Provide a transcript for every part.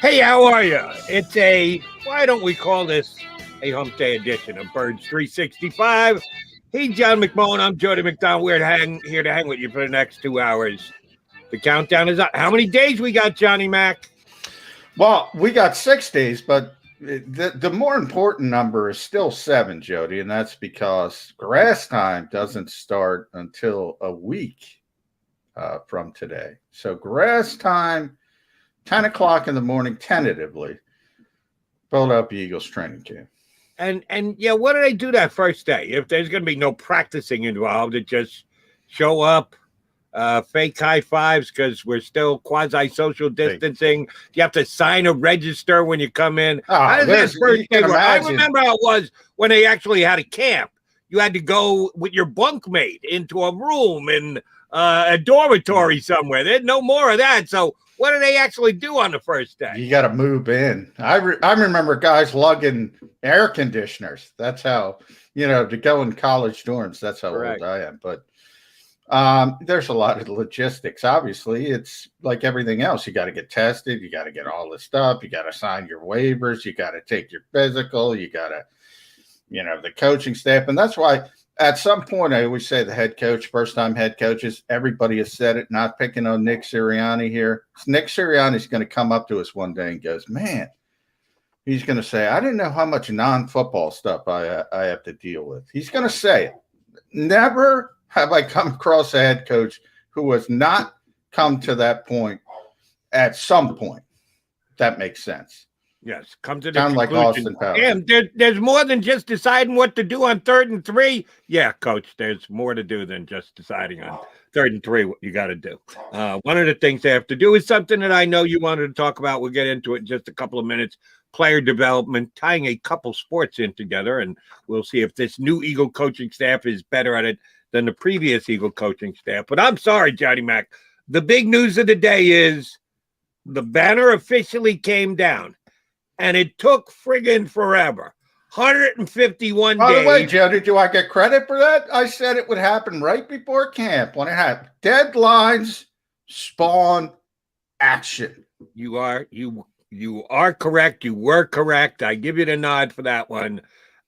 Hey, how are you? It's why don't we call this a hump day edition of Birds 365? He's John McMullen. I'm Jody McDonald. We're here to hang with you for the next 2 hours. The countdown is up. How many days we got, Johnny Mac? Well, we got 6 days, but the more important number is still 7, Jody, and that's because grass time doesn't start until a week from today. So grass time, 10 o'clock in the morning, tentatively, Philadelphia Eagles training camp. And yeah, what do they do that first day? If there's going to be no practicing involved, it just show up, fake high fives because we're still quasi-social distancing. You have to sign a register when you come in. How does that first day work? I remember how it was when they actually had a camp. You had to go with your bunkmate into a room in a dormitory somewhere. There's no more of that. So what do they actually do on the first day? You got to move in. I remember guys lugging air conditioners. That's how, to go in college dorms. That's how old I am. But there's a lot of logistics. Obviously, it's like everything else. You got to get tested. You got to get all this stuff. You got to sign your waivers. You got to take your physical. You got to, the coaching staff. And that's why at some point, I always say the head coach, first-time head coaches, everybody has said it, not picking on Nick Sirianni here. Nick Sirianni's going to come up to us one day and goes, man, he's going to say, I didn't know how much non-football stuff I have to deal with. He's going to say it. Never have I come across a head coach who has not come to that point at some point. That makes sense. Yes, come to the conclusion. Like Austin Powers. Damn, there's more than just deciding what to do on 3rd and 3. Yeah, Coach, there's more to do than just deciding on 3rd and 3 what you got to do. One of the things they have to do is something that I know you wanted to talk about. We'll get into it in just a couple of minutes. Player development, tying a couple sports in together, and we'll see if this new Eagle coaching staff is better at it than the previous Eagle coaching staff. But I'm sorry, Johnny Mac. The big news of the day is the banner officially came down. And it took friggin' forever. 151 days. By the way, Jody, do I get credit for that? I said it would happen right before camp when it happened. Deadlines spawn action. You are correct. You were correct. I give you the nod for that one.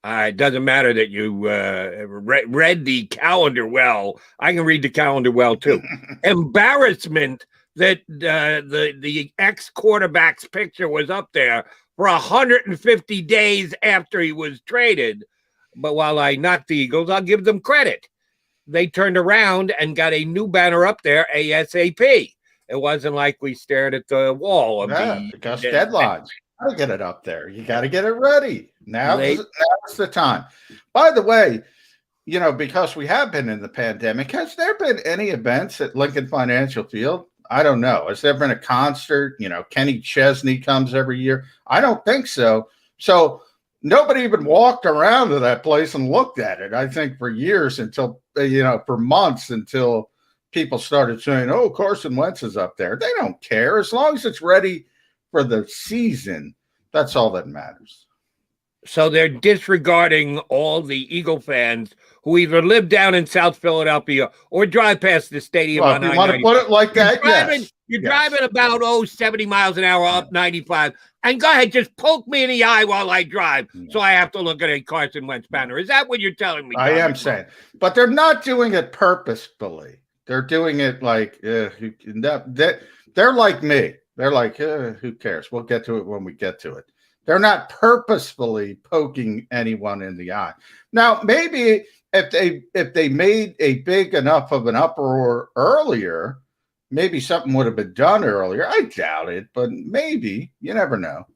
It doesn't matter that you read the calendar well. I can read the calendar well, too. Embarrassment that the ex-quarterback's picture was up there for 150 days after he was traded. But while I knocked the Eagles, I'll give them credit. They turned around and got a new banner up there ASAP. It wasn't like we stared at the wall. Because deadlines. You got to get it up there. You got to get it ready. Now's the time. By the way, because we have been in the pandemic, has there been any events at Lincoln Financial Field? I don't know. Has there been a concert? Kenny Chesney comes every year. I don't think so. So nobody even walked around to that place and looked at it, I think, for years until, for months until people started saying, oh, Carson Wentz is up there. They don't care. As long as it's ready for the season, that's all that matters. So they're disregarding all the Eagle fans who either live down in South Philadelphia or drive past the stadium on I-95. You want to put it like that? You're driving about 70 miles an hour up 95. And go ahead, just poke me in the eye while I drive. So I have to look at a Carson Wentz banner. Is that what you're telling me? I am saying. But they're not doing it purposefully. They're doing it like, they're like me. They're like, who cares? We'll get to it when we get to it. They're not purposefully poking anyone in the eye. Now, maybe if they made a big enough of an uproar earlier, maybe something would have been done earlier. I doubt it, but maybe. You never know.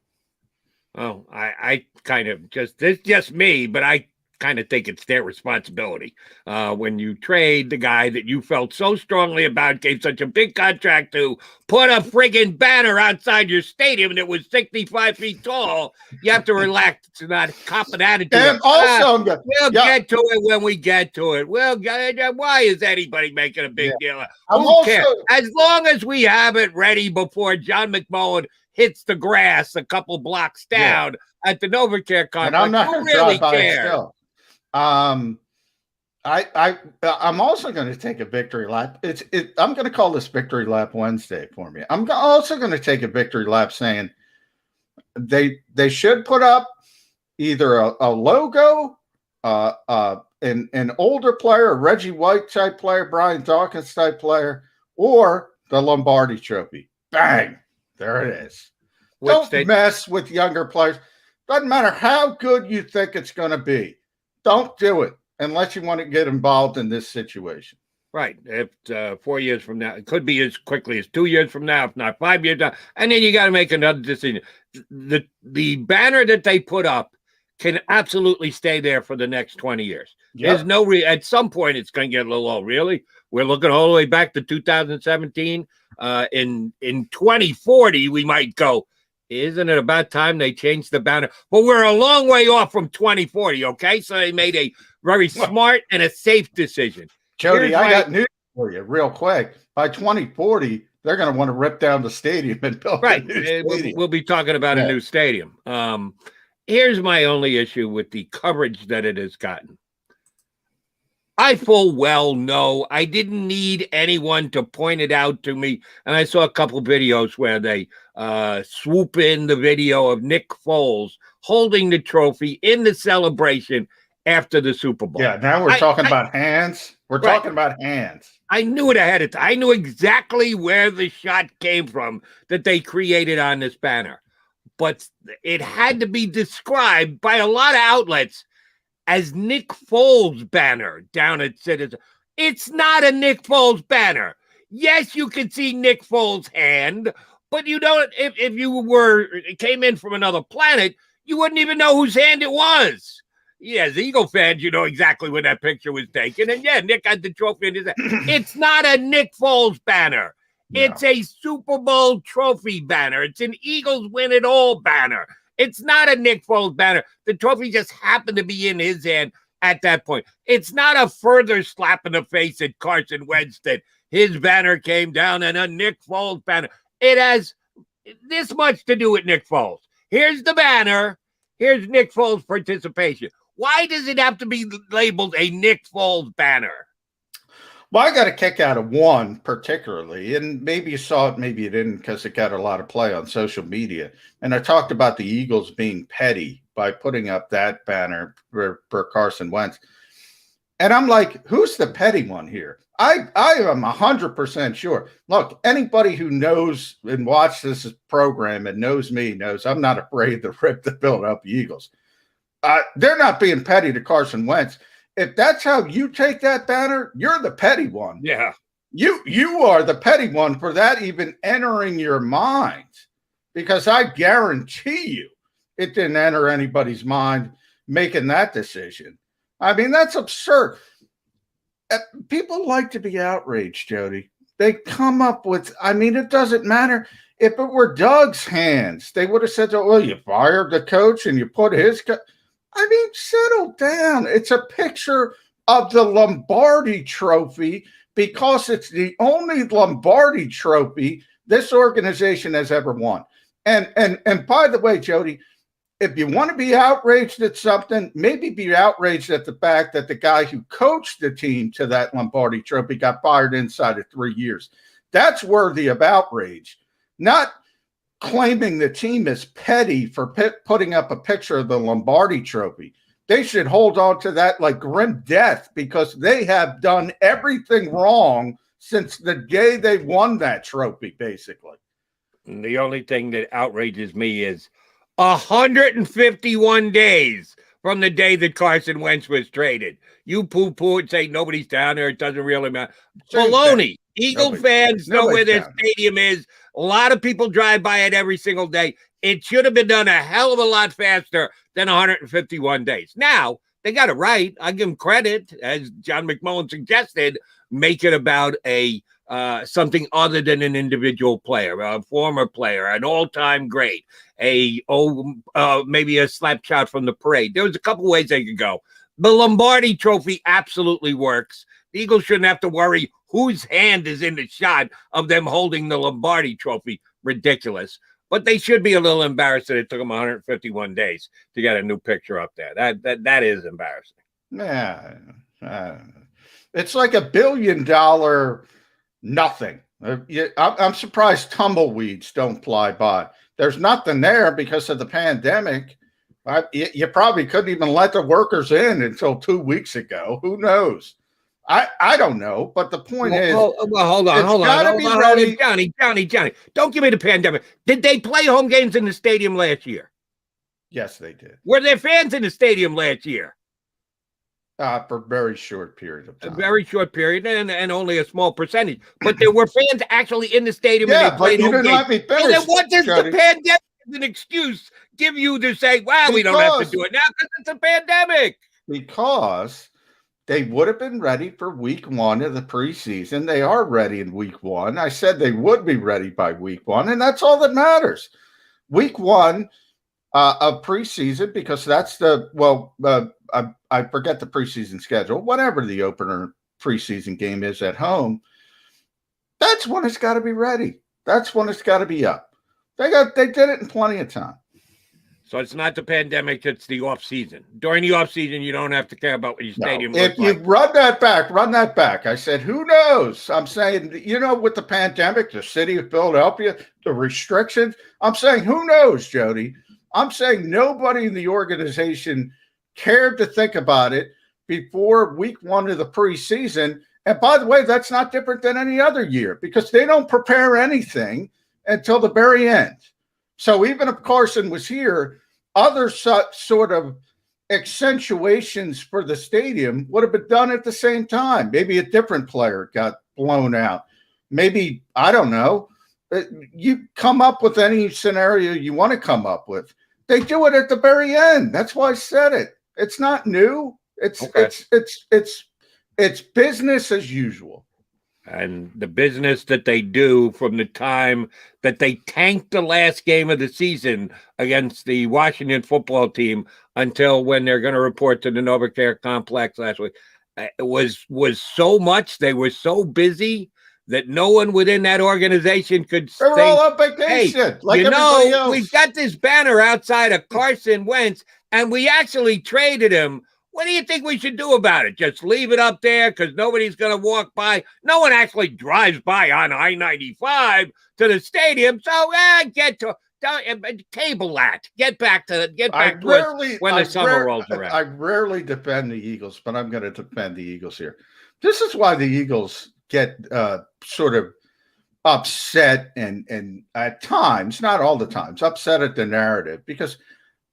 Oh, I kind of it's just me, but I kind of think it's their responsibility. When you trade the guy that you felt so strongly about, gave such a big contract to, put a friggin' banner outside your stadium that was 65 feet tall, you have to relax to not cop an attitude. And also, we'll get to it when we get to it. Why is anybody making a big deal? Who cares? As long as we have it ready before John McMullen hits the grass a couple blocks down at the NovaCare complex. And I'm not going to really drive by it still. I'm also going to take a victory lap. I'm going to call this Victory Lap Wednesday for me. I'm also going to take a victory lap saying they should put up either a logo, an older player, a Reggie White type player, Brian Dawkins type player, or the Lombardi Trophy. Bang! There it is. Don't mess with younger players. Doesn't matter how good you think it's going to be. Don't do it unless you want to get involved in this situation. Right. If 4 years from now, it could be as quickly as 2 years from now, if not 5 years down, and then you got to make another decision. The banner that they put up can absolutely stay there for the next 20 years. Yep. There's no at some point it's going to get a little old. Really, we're looking all the way back to 2017. In 2040, we might go, isn't it about time they changed the banner? But we're a long way off from 2040. Okay, so they made a very smart and a safe decision. Jody, I got news for you real quick. By 2040, they're going to want to rip down the stadium and build a new stadium. We'll be talking about a new stadium. Here's my only issue with the coverage that it has gotten. I full well know I didn't need anyone to point it out to me. And I saw a couple videos where they swoop in the video of Nick Foles holding the trophy in the celebration after the Super Bowl. Yeah, now we're talking about hands. We're talking about hands. I knew it ahead of time. I knew exactly where the shot came from that they created on this banner. But it had to be described by a lot of outlets as Nick Foles' banner down at Citizen. It's not a Nick Foles banner. Yes, you can see Nick Foles' hand, but you don't. If you came in from another planet, you wouldn't even know whose hand it was. Yeah, as Eagle fans, you know exactly when that picture was taken. And yeah, Nick had the trophy in his hand. It's not a Nick Foles banner. No. It's a Super Bowl trophy banner. It's an Eagles win it all banner. It's not a Nick Foles banner. The trophy just happened to be in his hand at that point. It's not a further slap in the face at Carson Wentz that his banner came down and a Nick Foles banner. It has this much to do with Nick Foles. Here's the banner. Here's Nick Foles' participation. Why does it have to be labeled a Nick Foles banner? Well, I got a kick out of one particularly, and maybe you saw it, maybe you didn't, because it got a lot of play on social media. And I talked about the Eagles being petty by putting up that banner for Carson Wentz. And I'm like, who's the petty one here? I am 100% sure. Look, anybody who knows and watched this program and knows me knows I'm not afraid to rip the Philadelphia Eagles. They're not being petty to Carson Wentz. If that's how you take that banner, you're the petty one. Yeah. You are the petty one for that even entering your mind, because I guarantee you it didn't enter anybody's mind making that decision. I mean, that's absurd. People like to be outraged, Jody. They come up with, I mean, it doesn't matter. If it were Doug's hands, they would have said, well, you fired the coach and you put his I mean, settle down. It's a picture of the Lombardi Trophy because it's the only Lombardi Trophy this organization has ever won. And by the way, Jody, if you want to be outraged at something, maybe be outraged at the fact that the guy who coached the team to that Lombardi Trophy got fired inside of 3 years. That's worthy of outrage, not claiming the team is petty for putting up a picture of the Lombardi Trophy. They should hold on to that like grim death, because they have done everything wrong since the day they won that trophy, basically. And the only thing that outrages me is 151 days from the day that Carson Wentz was traded. You poo-poo and say nobody's down there. It doesn't really matter. Baloney. Eagle fans know where their stadium is. A lot of people drive by it every single day. It should have been done a hell of a lot faster than 151 days. Now, they got it right. I give them credit, as John McMullen suggested, make it about a something other than an individual player, a former player, an all-time great, maybe a slap shot from the parade. There was a couple ways they could go. The Lombardi Trophy absolutely works. The Eagles shouldn't have to worry whose hand is in the shot of them holding the Lombardi Trophy. Ridiculous. But they should be a little embarrassed that it took them 151 days to get a new picture up there. That is embarrassing. Yeah. It's like $1 billion nothing. I'm surprised tumbleweeds don't fly by. There's nothing there because of the pandemic. You probably couldn't even let the workers in until 2 weeks ago. Who knows? I don't know. But the point is, hold on, Johnny. Don't give me the pandemic. Did they play home games in the stadium last year? Yes, they did. Were there fans in the stadium last year? For a very short period of time. A very short period, and only a small percentage. But there were fans actually in the stadium. Yeah, and they played but you home didn't let me games. finish. So then what does Jody. the pandemic as an excuse give you to say, well, we don't have to do it now because it's a pandemic? Because they would have been ready for week 1 of the preseason. They are ready in week 1. I said they would be ready by week 1, and that's all that matters. Week 1 of preseason, because that's I forget the preseason schedule, whatever the opener preseason game is at home, that's when it's got to be ready. That's when it's got to be up. They did it in plenty of time. So it's not the pandemic, it's the off season. During the off season, you don't have to care about what your stadium looks like. If you run that back. I said, who knows? I'm saying, with the pandemic, the city of Philadelphia, the restrictions, I'm saying, who knows, Jody? I'm saying nobody in the organization cared to think about it before week 1 of the preseason. And by the way, that's not different than any other year because they don't prepare anything until the very end. So even if Carson was here, other sort of accentuations for the stadium would have been done at the same time. Maybe a different player got blown out. Maybe, I don't know. You come up with any scenario you want to come up with. They do it at the very end. That's why I said it. It's not new. It's business as usual. And the business that they do from the time that they tanked the last game of the season against the Washington football team until when they're going to report to the NovaCare complex last week, it was so much. They were so busy that no one within that organization could say, they're all on vacation. Hey, like everybody else. We've got this banner outside of Carson Wentz, and we actually traded him. What do you think we should do about it? Just leave it up there because nobody's going to walk by. No one actually drives by on I-95 to the stadium. So table that. Get back to us when the summer rolls around. I rarely defend the Eagles, but I'm going to defend the Eagles here. This is why the Eagles get sort of upset and at times, not all the times, upset at the narrative because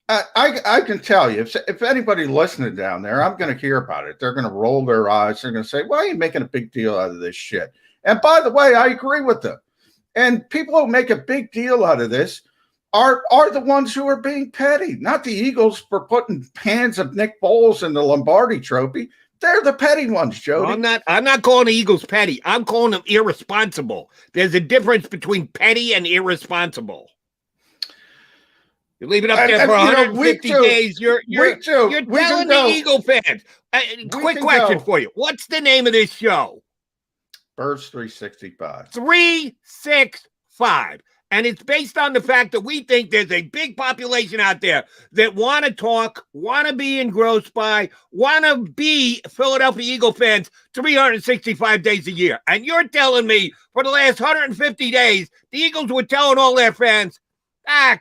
I can tell you, if anybody listening down there, I'm going to hear about it. They're going to roll their eyes. They're going to say, why are you making a big deal out of this shit? And by the way, I agree with them. And people who make a big deal out of this are the ones who are being petty, not the Eagles for putting hands of Nick Foles in the Lombardi trophy. They're the petty ones, Jody. I'm not calling the Eagles petty. I'm calling them irresponsible. There's a difference between petty and irresponsible. You leave it up there for 150 days. You're telling the Eagle fans. Quick question for you. What's the name of this show? Birds 365. 365. And it's based on the fact that we think there's a big population out there that want to talk, want to be engrossed by, want to be Philadelphia Eagle fans 365 days a year. And you're telling me for the last 150 days, the Eagles were telling all their fans,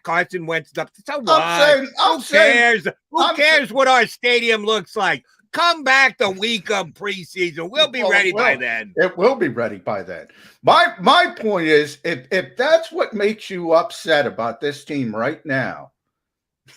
Carson Wentz up. So what? Who cares? Who cares what our stadium looks like? Come back the week of preseason. We'll be ready by then. It will be ready by then. My point is, if that's what makes you upset about this team right now,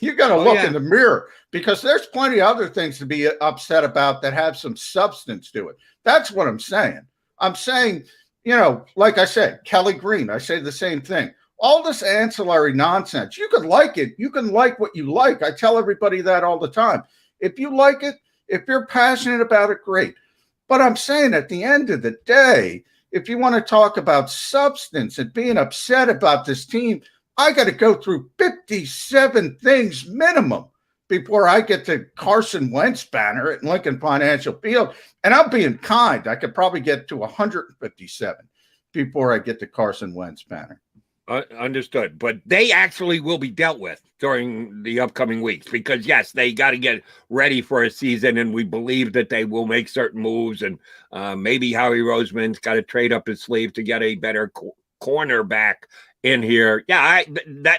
you got to look in the mirror because there's plenty of other things to be upset about that have some substance to it. That's what I'm saying. I'm saying, like I said, Kelly Green, I say the same thing. All this ancillary nonsense, you can like it. You can like what you like. I tell everybody that all the time. If you like it, if you're passionate about it, great. But I'm saying at the end of the day, if you want to talk about substance and being upset about this team, I got to go through 57 things minimum before I get to Carson Wentz banner at Lincoln Financial Field. And I'm being kind. I could probably get to 157 before I get to Carson Wentz banner. Understood. But they actually will be dealt with during the upcoming weeks because, yes, they got to get ready for a season, and we believe that they will make certain moves. And maybe Howie Roseman's got to trade up his sleeve to get a better cornerback in here. Yeah,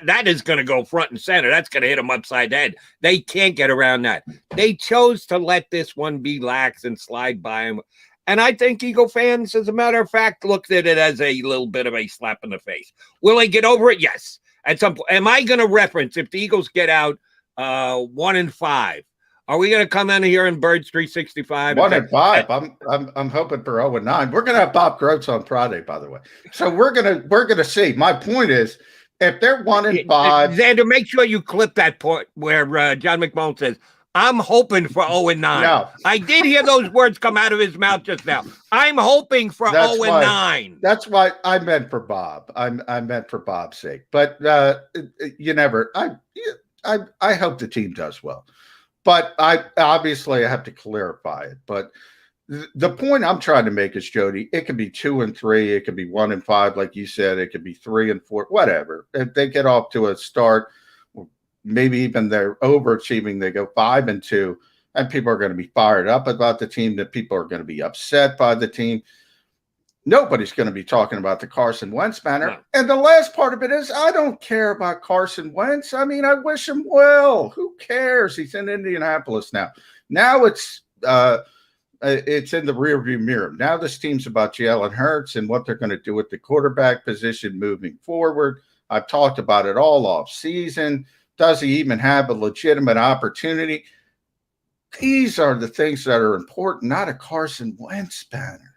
that is going to go front and center. That's going to hit them upside the head. They can't get around that. They chose to let this one be lax and slide by him. And I think Eagle fans, as a matter of fact, looked at it as a little bit of a slap in the face. Will they get over it? Yes. At some point, am I going to reference if the Eagles get out 1-5? Are we going to come in here in Birds 365? 1-5. I'm hoping for 0-9. We're going to have Bob Groats on Friday, by the way. So we're gonna see. My point is, if they're 1-5, Xander, make sure you clip that part where John McMullen says, "I'm hoping for 0-9." No. I did hear those words come out of his mouth just now. I'm hoping for 0-9. That's why I meant for Bob. I meant for Bob's sake. But you never. I hope the team does well. But I have to clarify it. But the point I'm trying to make is, Jody, it could be 2-3, it could be 1-5, like you said, it could be 3-4, whatever. If they get off to a start, maybe even they're overachieving, they go 5-2, and people are going to be fired up about the team, that people are going to be upset by the team. Nobody's going to be talking about the Carson Wentz banner. No. And the last part of it is, I don't care about Carson Wentz. I mean, I wish him well. Who cares? He's in Indianapolis now. Now it's in the rearview mirror. Now this team's about Jalen Hurts and what they're going to do with the quarterback position moving forward. I've talked about it all off season. Does he even have a legitimate opportunity? These are the things that are important, not a Carson Wentz banner.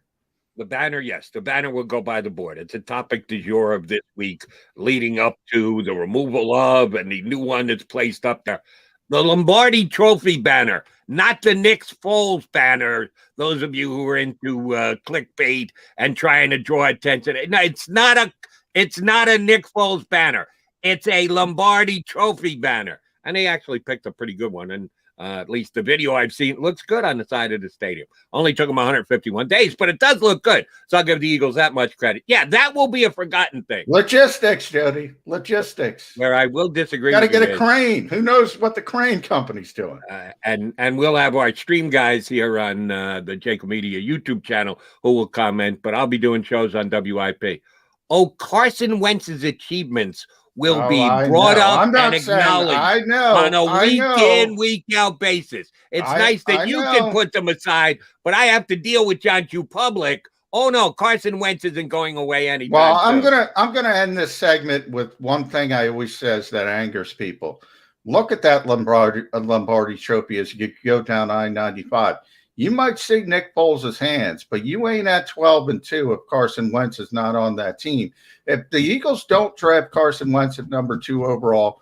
The banner, yes. The banner will go by the board. It's a topic du jour of this week, leading up to the removal of and the new one that's placed up there. The Lombardi Trophy banner, not the Nick Foles banner. Those of you who are into clickbait and trying to draw attention. No, it's not a Nick Foles banner. It's a Lombardi Trophy banner. And they actually picked a pretty good one. And at least the video I've seen looks good on the side of the stadium. Only took them 151 days, but it does look good. So I'll give the Eagles that much credit. Yeah, that will be a forgotten thing. Logistics, Jody. Logistics. Where I will disagree. Got to get a crane. Who knows what the crane company's doing? And we'll have our stream guys here on the JAKIB Media YouTube channel who will comment, but I'll be doing shows on WIP. Oh, Carson Wentz's achievements will be brought up and acknowledged on a week-in, week-out basis. It's nice that you can put them aside, but I have to deal with John Q. Public. Oh no, Carson Wentz isn't going away anytime Well, I'm gonna end this segment with one thing I always says that angers people. Look at that Lombardi Trophy as you go down I-95. You might see Nick Foles' hands, but you ain't at 12-2 if Carson Wentz is not on that team. If the Eagles don't draft Carson Wentz at number 2 overall,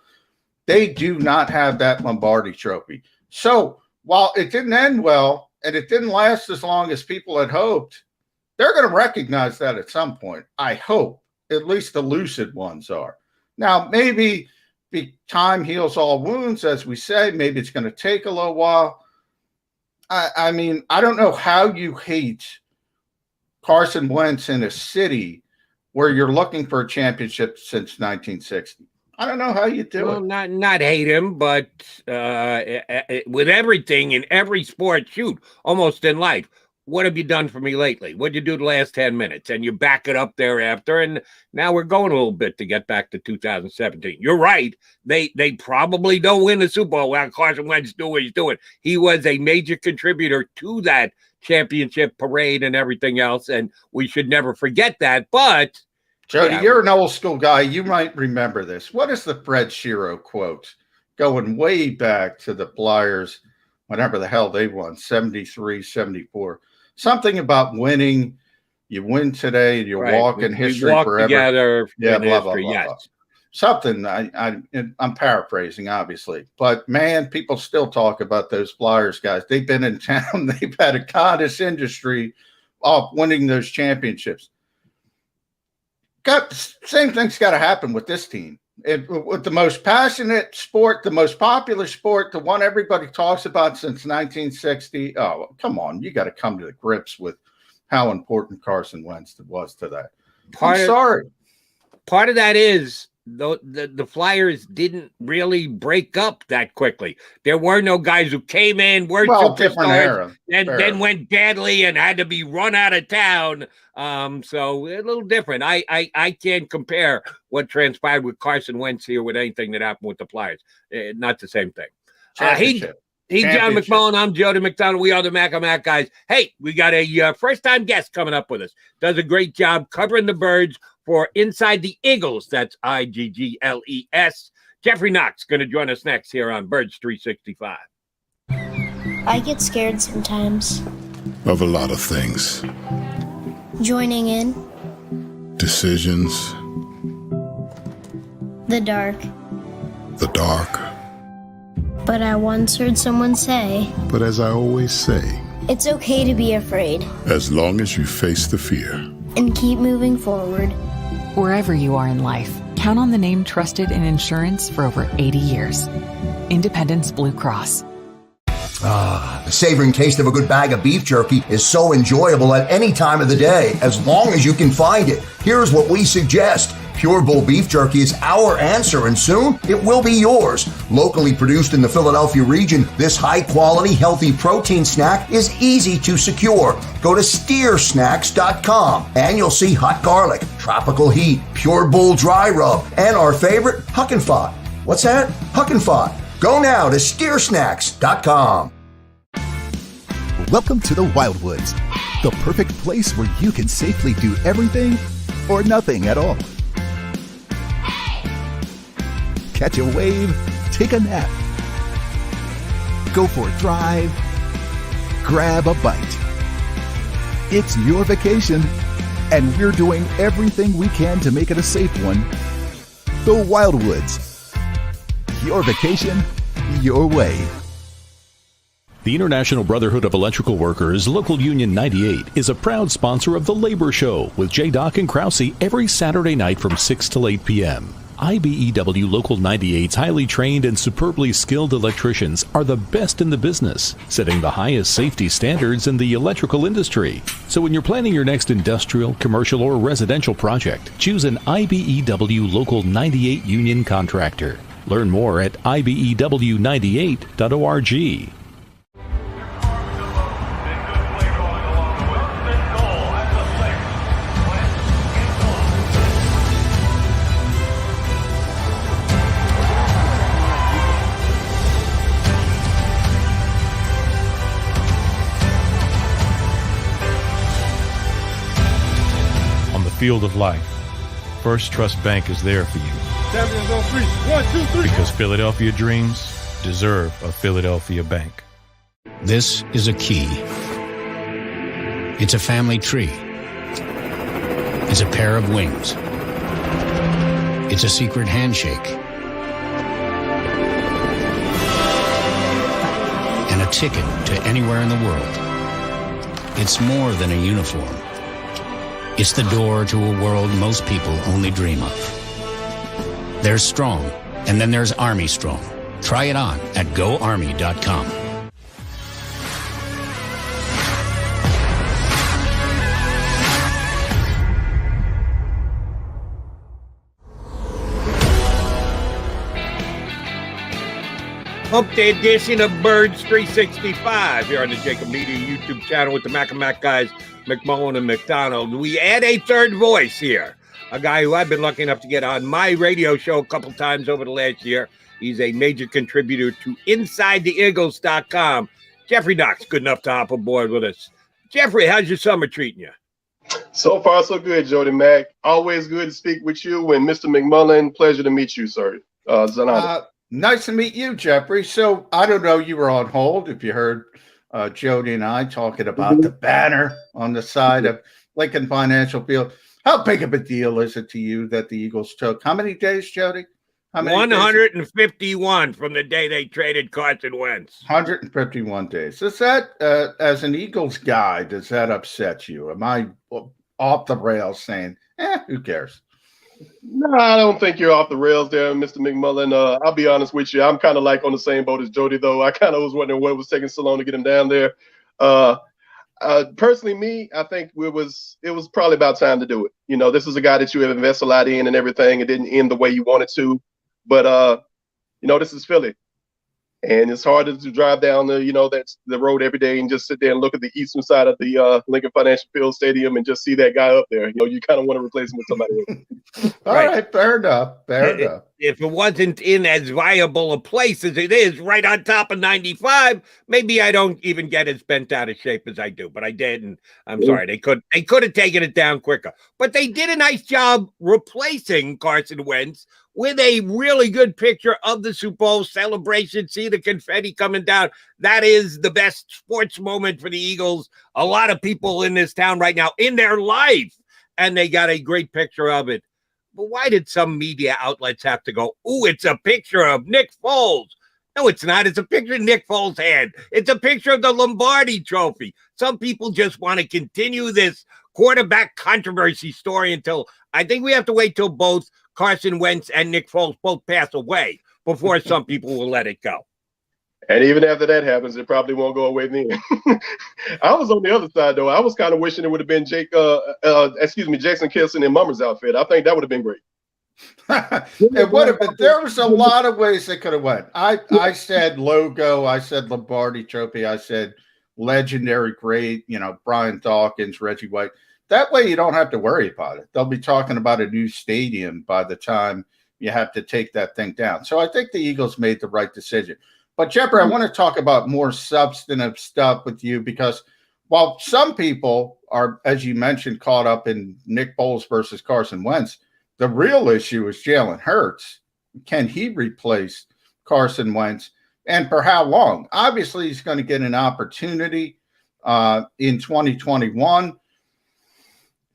they do not have that Lombardi Trophy. So while it didn't end well and it didn't last as long as people had hoped, they're going to recognize that at some point. I hope. At least the lucid ones are. Now, maybe time heals all wounds, as we say. Maybe it's going to take a little while. I mean, I don't know how you hate Carson Wentz in a city where you're looking for a championship since 1960. I don't know how you do it. Not hate him, but with everything in every sport, shoot, almost in life. What have you done for me lately? What'd you do the last 10 minutes? And you back it up thereafter. And now we're going a little bit to get back to 2017. You're right. They probably don't win the Super Bowl while Carson Wentz do what he's doing. He was a major contributor to that championship parade and everything else. And we should never forget that. But Jody, you're an old school guy. You might remember this. What is the Fred Shiro quote? Going way back to the Flyers, whenever the hell they won, 73, 74. Something about winning. You win today, and you walk in history forever. Together, yeah, blah, blah, history, blah, yes. blah. Something I'm paraphrasing, obviously, but man, people still talk about those Flyers guys. They've been in town. They've had a goddess industry of winning those championships. Same thing's got to happen with this team. With the most passionate sport, the most popular sport, the one everybody talks about since 1960. Oh, come on. You got to come to the grips with how important Carson Wentz was to that. I'm sorry. Part of that is the Flyers didn't really break up that quickly. There were no guys who came in, were different era, and then went badly and had to be run out of town. So a little different. I can't compare what transpired with Carson Wentz here with anything that happened with the Flyers. Not the same thing. He's John McMullen. I'm Jody McDonald. We are the Mac guys. Hey, we got a first-time guest coming up with us. Does a great job covering the Birds for Inside the Eagles. That's IGGLES. Geoffrey Knox going to join us next here on Birds 365. I get scared sometimes. Of a lot of things. Joining in. Decisions. The dark. The dark. But I once heard someone say, but as I always say, it's okay to be afraid. As long as you face the fear. And keep moving forward. Wherever you are in life, count on the name trusted in insurance for over 80 years. Independence Blue Cross. The savoring taste of a good bag of beef jerky is so enjoyable at any time of the day, as long as you can find it. Here's what we suggest. Pure Bull Beef Jerky is our answer, and soon it will be yours. Locally produced in the Philadelphia region, this high-quality, healthy protein snack is easy to secure. Go to steersnacks.com, and you'll see hot garlic, tropical heat, Pure Bull dry rub, and our favorite, Huck and Fod. What's that? Huck and Fod. Go now to steersnacks.com. Welcome to the Wildwoods, the perfect place where you can safely do everything or nothing at all. Catch a wave, take a nap, go for a drive, grab a bite. It's your vacation, and we're doing everything we can to make it a safe one. The Wildwoods. Your vacation, your way. The International Brotherhood of Electrical Workers, Local Union 98, is a proud sponsor of The Labor Show with J. Doc and Krause every Saturday night from 6 till 8 p.m. IBEW Local 98's highly trained and superbly skilled electricians are the best in the business, setting the highest safety standards in the electrical industry. So when you're planning your next industrial, commercial, or residential project, choose an IBEW Local 98 union contractor. Learn more at IBEW98.org. Field of life, First Trust Bank is there for you. Champions on three. 1, 2, 3. Because Philadelphia dreams deserve a Philadelphia bank. This is a key. It's a family tree. It's a pair of wings. It's a secret handshake. And a ticket to anywhere in the world. It's more than a uniform. It's the door to a world most people only dream of. There's Strong, and then there's Army Strong. Try it on at GoArmy.com. Hump Day edition of Birds 365 here on the JAKIB Media YouTube channel with the Mac guys, McMullen and McDonald. We add a third voice here, a guy who I've been lucky enough to get on my radio show a couple times over the last year. He's a major contributor to InsideTheEagles.com. Geoffrey Knox, good enough to hop aboard with us. Geoffrey, how's your summer treating you? So far, so good, Jody Mac. Always good to speak with you. And Mr. McMullen, pleasure to meet you, sir. Nice to meet you, Geoffrey. So I don't know, you were on hold if you heard Jody and I talking about the banner on the side of Lincoln Financial Field. How big of a deal is it to you that the Eagles took? How many days, Jody? How many 151 days? From the day they traded Carson Wentz. 151 days. Is that, as an Eagles guy, does that upset you? Am I off the rails saying, who cares? No, I don't think you're off the rails there, Mr. McMullen. I'll be honest with you. I'm kind of like on the same boat as Jody, though. I kind of was wondering what was taking so long to get him down there. Personally, me, I think it was probably about time to do it. You know, this is a guy that you have invested a lot in and everything. It didn't end the way you wanted to, but you know, this is Philly. And it's hard to drive down that's the road every day and just sit there and look at the eastern side of the Lincoln Financial Field Stadium and just see that guy up there. You know, you kind of want to replace him with somebody else. All right, fair enough. Fair enough. If it wasn't in as viable a place as it is, right on top of 95, maybe I don't even get as bent out of shape as I do. But I did, and I'm sorry. They could have taken it down quicker. But they did a nice job replacing Carson Wentz with a really good picture of the Super Bowl celebration. See the confetti coming down. That is the best sports moment for the Eagles. A lot of people in this town right now in their life, and they got a great picture of it. But why did some media outlets have to go, ooh, it's a picture of Nick Foles? No, it's not. It's a picture of Nick Foles' hand. It's a picture of the Lombardi Trophy. Some people just want to continue this quarterback controversy story until I think we have to wait till both Carson Wentz and Nick Foles both pass away before some people will let it go. And even after that happens, it probably won't go away then. I was on the other side, though. I was kind of wishing it would have been Jason Kirsten in Mummer's outfit. I think that would have been great. It would have been. There was a lot of ways they could have went. I said logo. I said Lombardi Trophy. I said legendary great, Brian Dawkins, Reggie White. That way you don't have to worry about it. They'll be talking about a new stadium by the time you have to take that thing down. So I think the Eagles made the right decision. But, Geoffrey, I want to talk about more substantive stuff with you because while some people are, as you mentioned, caught up in Nick Foles versus Carson Wentz, the real issue is Jalen Hurts. Can he replace Carson Wentz, and for how long? Obviously, he's going to get an opportunity in 2021.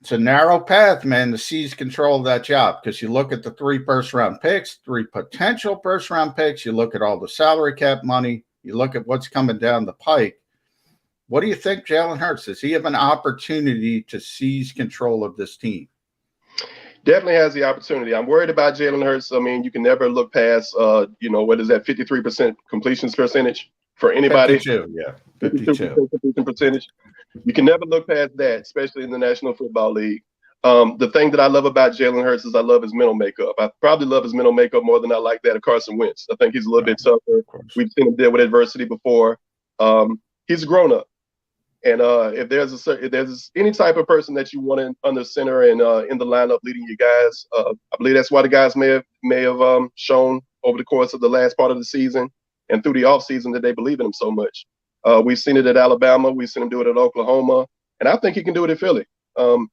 It's a narrow path, man, to seize control of that job because you look at the 3 first-round picks, 3 potential first-round picks. You look at all the salary cap money. You look at what's coming down the pike. What do you think, Jalen Hurts? Does he have an opportunity to seize control of this team? Definitely has the opportunity. I'm worried about Jalen Hurts. I mean, you can never look past, what is that, 53% completions percentage for anybody? 52, yeah, 52 completion percentage. You can never look past that, especially in the National Football League. The thing that I love about Jalen Hurts is I love his mental makeup. I probably love his mental makeup more than I like that of Carson Wentz. I think he's a little bit tougher. We've seen him deal with adversity before. He's a grown-up. And if there's any type of person that you want under center and in the lineup leading you guys, I believe that's why the guys may have shown over the course of the last part of the season and through the offseason that they believe in him so much. We've seen it at Alabama. We've seen him do it at Oklahoma. And I think he can do it at Philly.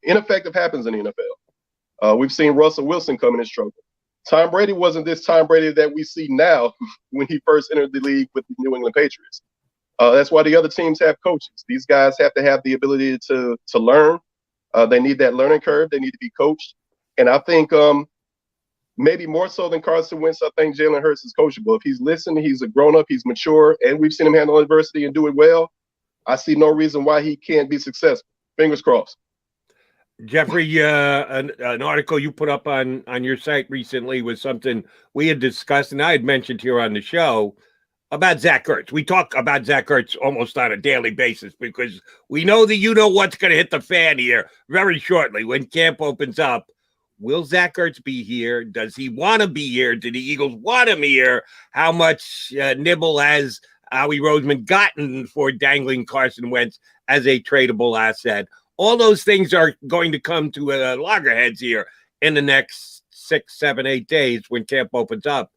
Ineffective happens in the NFL. We've seen Russell Wilson come in his trouble. Tom Brady wasn't this Tom Brady that we see now when he first entered the league with the New England Patriots. That's why the other teams have coaches. These guys have to have the ability to learn. They need that learning curve. They need to be coached. And I think maybe more so than Carson Wentz, I think Jalen Hurts is coachable. If he's listening, he's a grown-up, he's mature, and we've seen him handle adversity and do it well. I see no reason why he can't be successful. Fingers crossed. Geoffrey, an article you put up on your site recently was something we had discussed, and I had mentioned here on the show, about Zach Ertz. We talk about Zach Ertz almost on a daily basis because we know that what's going to hit the fan here very shortly when camp opens up. Will Zach Ertz be here? Does he want to be here? Do the Eagles want him here? How much nibble has Howie Roseman gotten for dangling Carson Wentz as a tradable asset? All those things are going to come to loggerheads here in the next 6, 7, 8 days when camp opens up.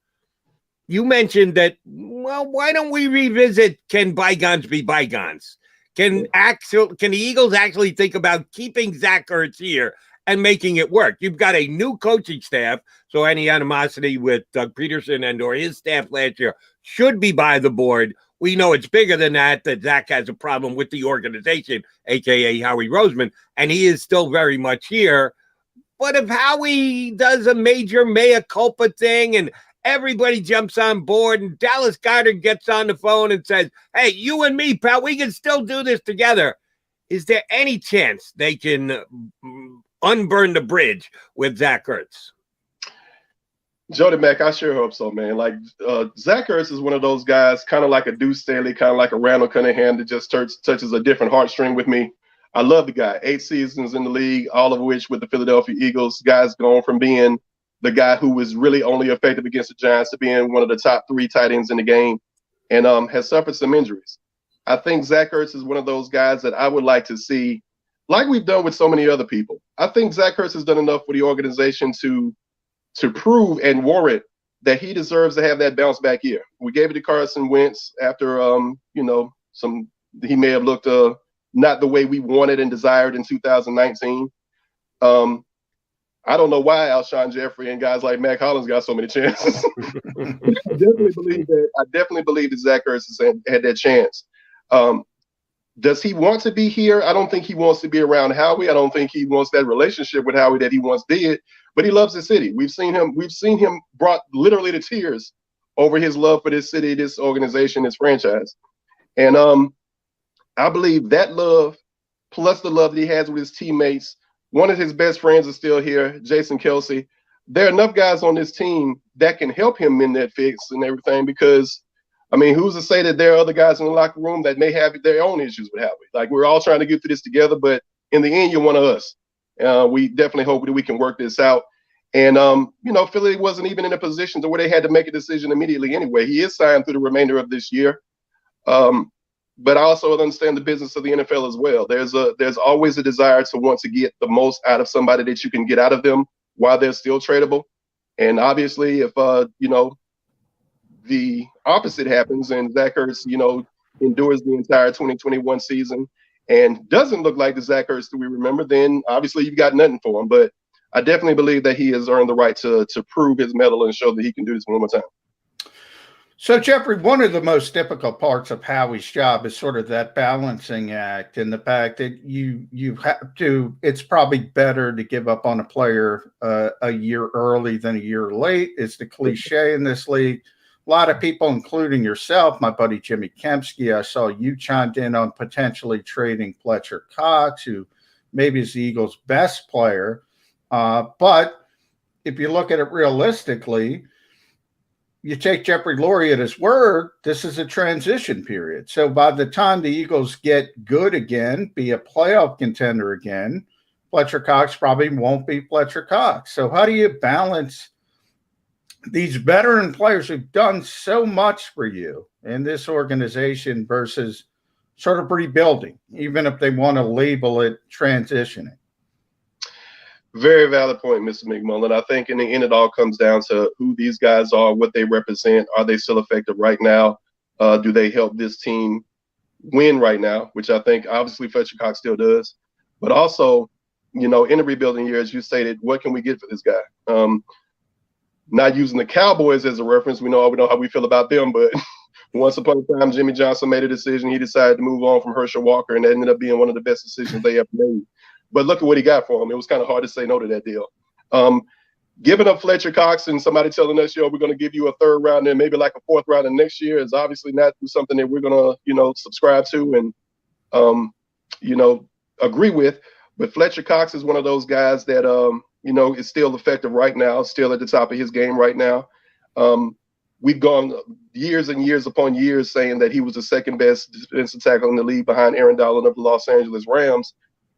You mentioned that, well, why don't we revisit can bygones be bygones? Can the Eagles actually think about keeping Zach Ertz here and making it work? You've got a new coaching staff, so any animosity with Doug Peterson and or his staff last year should be by the board. We know it's bigger than that Zach has a problem with the organization, a.k.a. Howie Roseman, and he is still very much here. But if Howie does a major mea culpa thing and everybody jumps on board and Dallas Goedert gets on the phone and says, hey, you and me, pal, we can still do this together. Is there any chance they can unburn the bridge with Zach Ertz? Jody Mack, I sure hope so, man. Like Zach Ertz is one of those guys, kind of like a Deuce Staley, kind of like a Randall Cunningham, that just touches a different heartstring with me. I love the guy. 8 seasons in the league, all of which with the Philadelphia Eagles. Guys going from being the guy who was really only effective against the Giants to being one of the top 3 tight ends in the game, and has suffered some injuries. I think Zach Ertz is one of those guys that I would like to see, like we've done with so many other people. I think Zach Ertz has done enough for the organization to prove and warrant that he deserves to have that bounce back year. We gave it to Carson Wentz after, he may have looked not the way we wanted and desired in 2019. I don't know why Alshon Jeffrey and guys like Mac Hollins got so many chances. I definitely believe that Zach Ertz has had that chance. Does he want to be here? I don't think he wants to be around Howie. I don't think he wants that relationship with Howie that he once did, but he loves the city. We've seen him brought literally to tears over his love for this city, this organization, this franchise. And I believe that love, plus the love that he has with his teammates, one of his best friends is still here, Jason Kelsey. There are enough guys on this team that can help him in that fix and everything, because I mean, who's to say that there are other guys in the locker room that may have their own issues with Howie? Like, we're all trying to get through this together, but in the end, you're one of us. We definitely hope that we can work this out. And, Philly wasn't even in a position to where they had to make a decision immediately anyway. He is signed through the remainder of this year. But I also understand the business of the NFL as well. There's always a desire to want to get the most out of somebody that you can get out of them while they're still tradable. And obviously, if, the opposite happens and Zach Ertz, endures the entire 2021 season and doesn't look like the Zach Ertz that we remember, then obviously you've got nothing for him. But I definitely believe that he has earned the right to prove his mettle and show that he can do this one more time. So, Geoffrey, one of the most difficult parts of Howie's job is sort of that balancing act, and the fact that you have to, it's probably better to give up on a player a year early than a year late. It's the cliche in this league. A lot of people, including yourself, my buddy Jimmy Kempsky, I saw you chimed in on potentially trading Fletcher Cox, who maybe is the Eagles' best player. But if you look at it realistically, you take Jeffrey Lurie at his word, this is a transition period. So by the time the Eagles get good again, be a playoff contender again, Fletcher Cox probably won't be Fletcher Cox. So how do you balance these veteran players who've done so much for you in this organization versus sort of rebuilding, even if they want to label it transitioning? Very valid point, Mr. McMullen. I think in the end, it all comes down to who these guys are, what they represent. Are they still effective right now? Do they help this team win right now? Which I think obviously Fletcher Cox still does. But also, in the rebuilding years, you stated, what can we get for this guy? Not using the Cowboys as a reference, we know how we feel about them, but once upon a time, Jimmy Johnson made a decision. He decided to move on from Herschel Walker, and that ended up being one of the best decisions they ever made. But look at what he got for him. It was kind of hard to say no to that deal. Giving up Fletcher Cox and somebody telling us, we're going to give you a 3rd round and maybe like a 4th round in next year is obviously not something that we're going to, subscribe to and, agree with. But Fletcher Cox is one of those guys that, is still effective right now, still at the top of his game right now. We've gone years and years upon years saying that he was the second best defensive tackle in the league behind Aaron Donald of the Los Angeles Rams.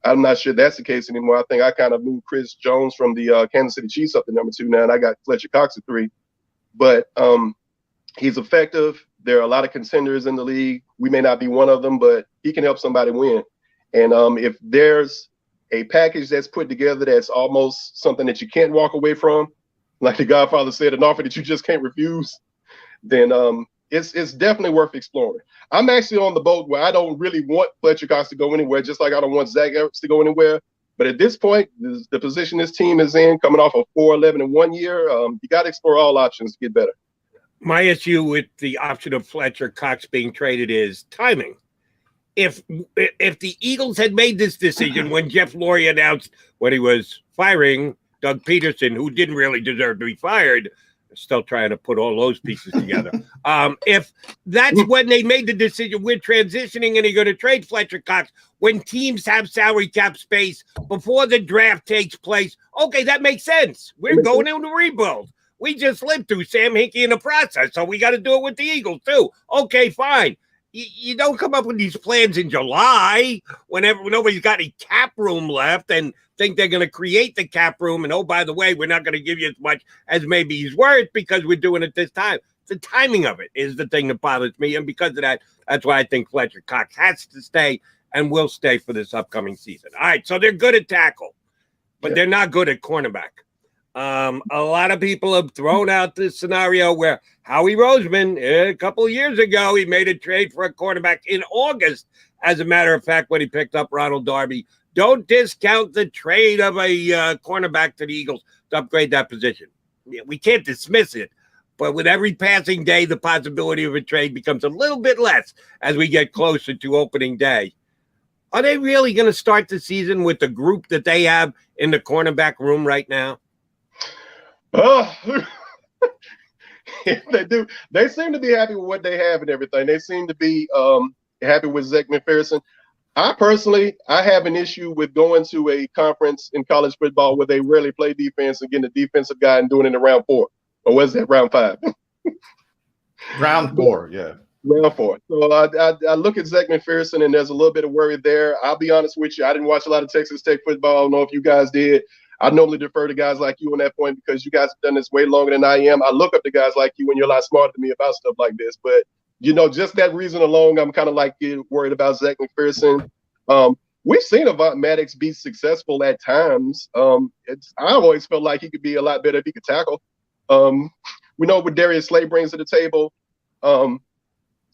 I'm not sure that's the case anymore. I think I kind of moved Chris Jones from the Kansas City Chiefs up to number 2 now, and I got Fletcher Cox at 3. But he's effective. There are a lot of contenders in the league. We may not be one of them, but he can help somebody win. And if there's a package that's put together that's almost something that you can't walk away from, like the Godfather said, an offer that you just can't refuse, then it's definitely worth exploring. I'm actually on the boat where I don't really want Fletcher Cox to go anywhere, just like I don't want Zach Ertz to go anywhere. But at this point, the position this team is in, coming off of 4-11 in 1 year, you got to explore all options to get better. My issue with the option of Fletcher Cox being traded is timing. If the Eagles had made this decision when Jeff Lurie announced when he was firing Doug Peterson, who didn't really deserve to be fired, still trying to put all those pieces together. If that's when they made the decision, we're transitioning and you're going to trade Fletcher Cox when teams have salary cap space before the draft takes place. Okay, that makes sense. We're going into rebuild. We just lived through Sam Hinkie in the process, so we got to do it with the Eagles too. Okay, fine. You don't come up with these plans in July whenever nobody's got any cap room left and think they're going to create the cap room. And, oh, by the way, we're not going to give you as much as maybe he's worth because we're doing it this time. The timing of it is the thing that bothers me. And because of that, that's why I think Fletcher Cox has to stay and will stay for this upcoming season. All right, so they're good at tackle, but they're not good at cornerback. A lot of people have thrown out this scenario where Howie Roseman, a couple of years ago, he made a trade for a cornerback in August. As a matter of fact, when he picked up Ronald Darby, don't discount the trade of a cornerback to the Eagles to upgrade that position. We can't dismiss it, but with every passing day, the possibility of a trade becomes a little bit less as we get closer to opening day. Are they really going to start the season with the group that they have in the cornerback room right now? If they do, they seem to be happy with what they have and everything. They seem to be happy with Zach McPherson. I have an issue with going to a conference in college football where they rarely play defense and getting a defensive guy and doing it in round 4. Or was that round 5? Round 4, yeah. Round 4. So I look at Zach McPherson and there's a little bit of worry there. I'll be honest with you. I didn't watch a lot of Texas Tech football. I don't know if you guys did. I normally defer to guys like you on that point because you guys have done this way longer than I am. I look up to guys like you when you're a lot smarter than me about stuff like this. But, just that reason alone, I'm kind of like worried about Zach McPherson. We've seen Avant Maddox be successful at times. I always felt like he could be a lot better if he could tackle. We know what Darius Slay brings to the table.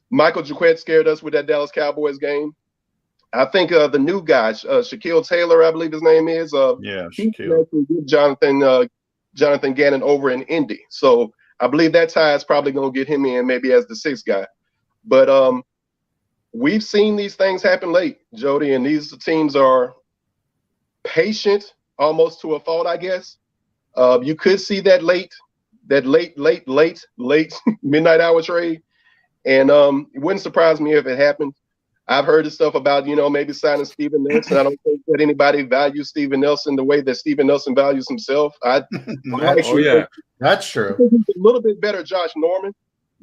Michael Jaquette scared us with that Dallas Cowboys game. I think the new guy, Shaquille Taylor, I believe his name is. Shaquille. Jonathan Gannon over in Indy. So I believe that tie is probably going to get him in maybe as the 6th guy. But we've seen these things happen late, Jody, and these teams are patient almost to a fault, I guess. You could see that late midnight hour trade. And it wouldn't surprise me if it happened. I've heard the stuff about, maybe signing Steven Nelson. I don't think that anybody values Steven Nelson the way that Steven Nelson values himself. That's true. He's a little bit better Josh Norman.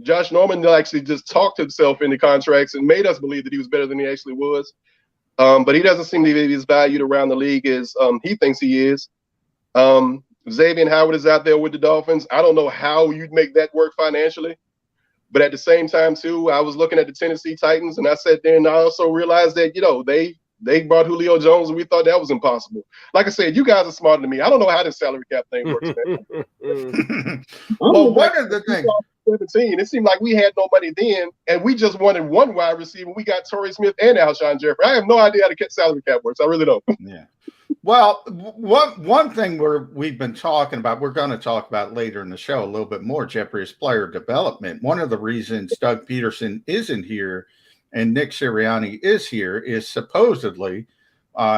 Josh Norman actually just talked himself into contracts and made us believe that he was better than he actually was. But he doesn't seem to be as valued around the league as he thinks he is. Xavier Howard is out there with the Dolphins. I don't know how you'd make that work financially. But at the same time, too, I was looking at the Tennessee Titans, and I sat there and I also realized that, they brought Julio Jones, and we thought that was impossible. Like I said, you guys are smarter than me. I don't know how this salary cap thing works, man. Well, one of the things. 17, it seemed like we had no money then, and we just wanted one wide receiver. We got Torrey Smith and Alshon Jeffrey. I have no idea how the salary cap works. I really don't. Yeah. Well, one thing we've been talking about, we're going to talk about later in the show a little bit more, Jeffrey, is player development. One of the reasons Doug Peterson isn't here and Nick Sirianni is here is supposedly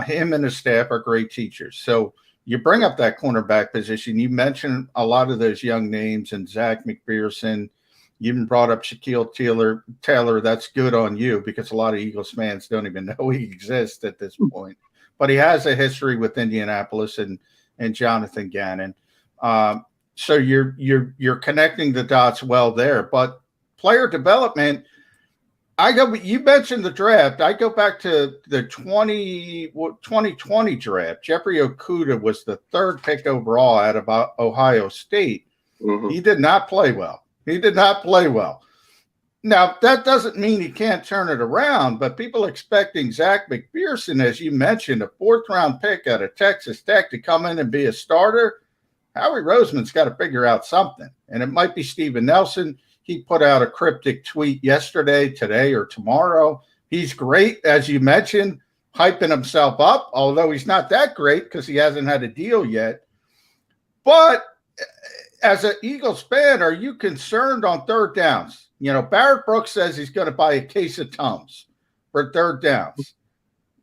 him and his staff are great teachers. So you bring up that cornerback position. You mentioned a lot of those young names and Zach McPherson. You even brought up Shaquille Taylor. That's good on you because a lot of Eagles fans don't even know he exists at this point. But he has a history with Indianapolis and Jonathan Gannon. So you're connecting the dots well there. But player development, you mentioned the draft. I go back to the 2020 draft. Jeffrey Okudah was the 3rd pick overall out of Ohio State. Mm-hmm. He did not play well. Now, that doesn't mean he can't turn it around, but people expecting Zach McPherson, as you mentioned, a 4th-round pick out of Texas Tech to come in and be a starter, Howie Roseman's got to figure out something. And it might be Steven Nelson. He put out a cryptic tweet yesterday, today, or tomorrow. He's great, as you mentioned, hyping himself up, although he's not that great because he hasn't had a deal yet. But as an Eagles fan, are you concerned on 3rd downs? Barrett Brooks says he's going to buy a case of Tums for 3rd downs.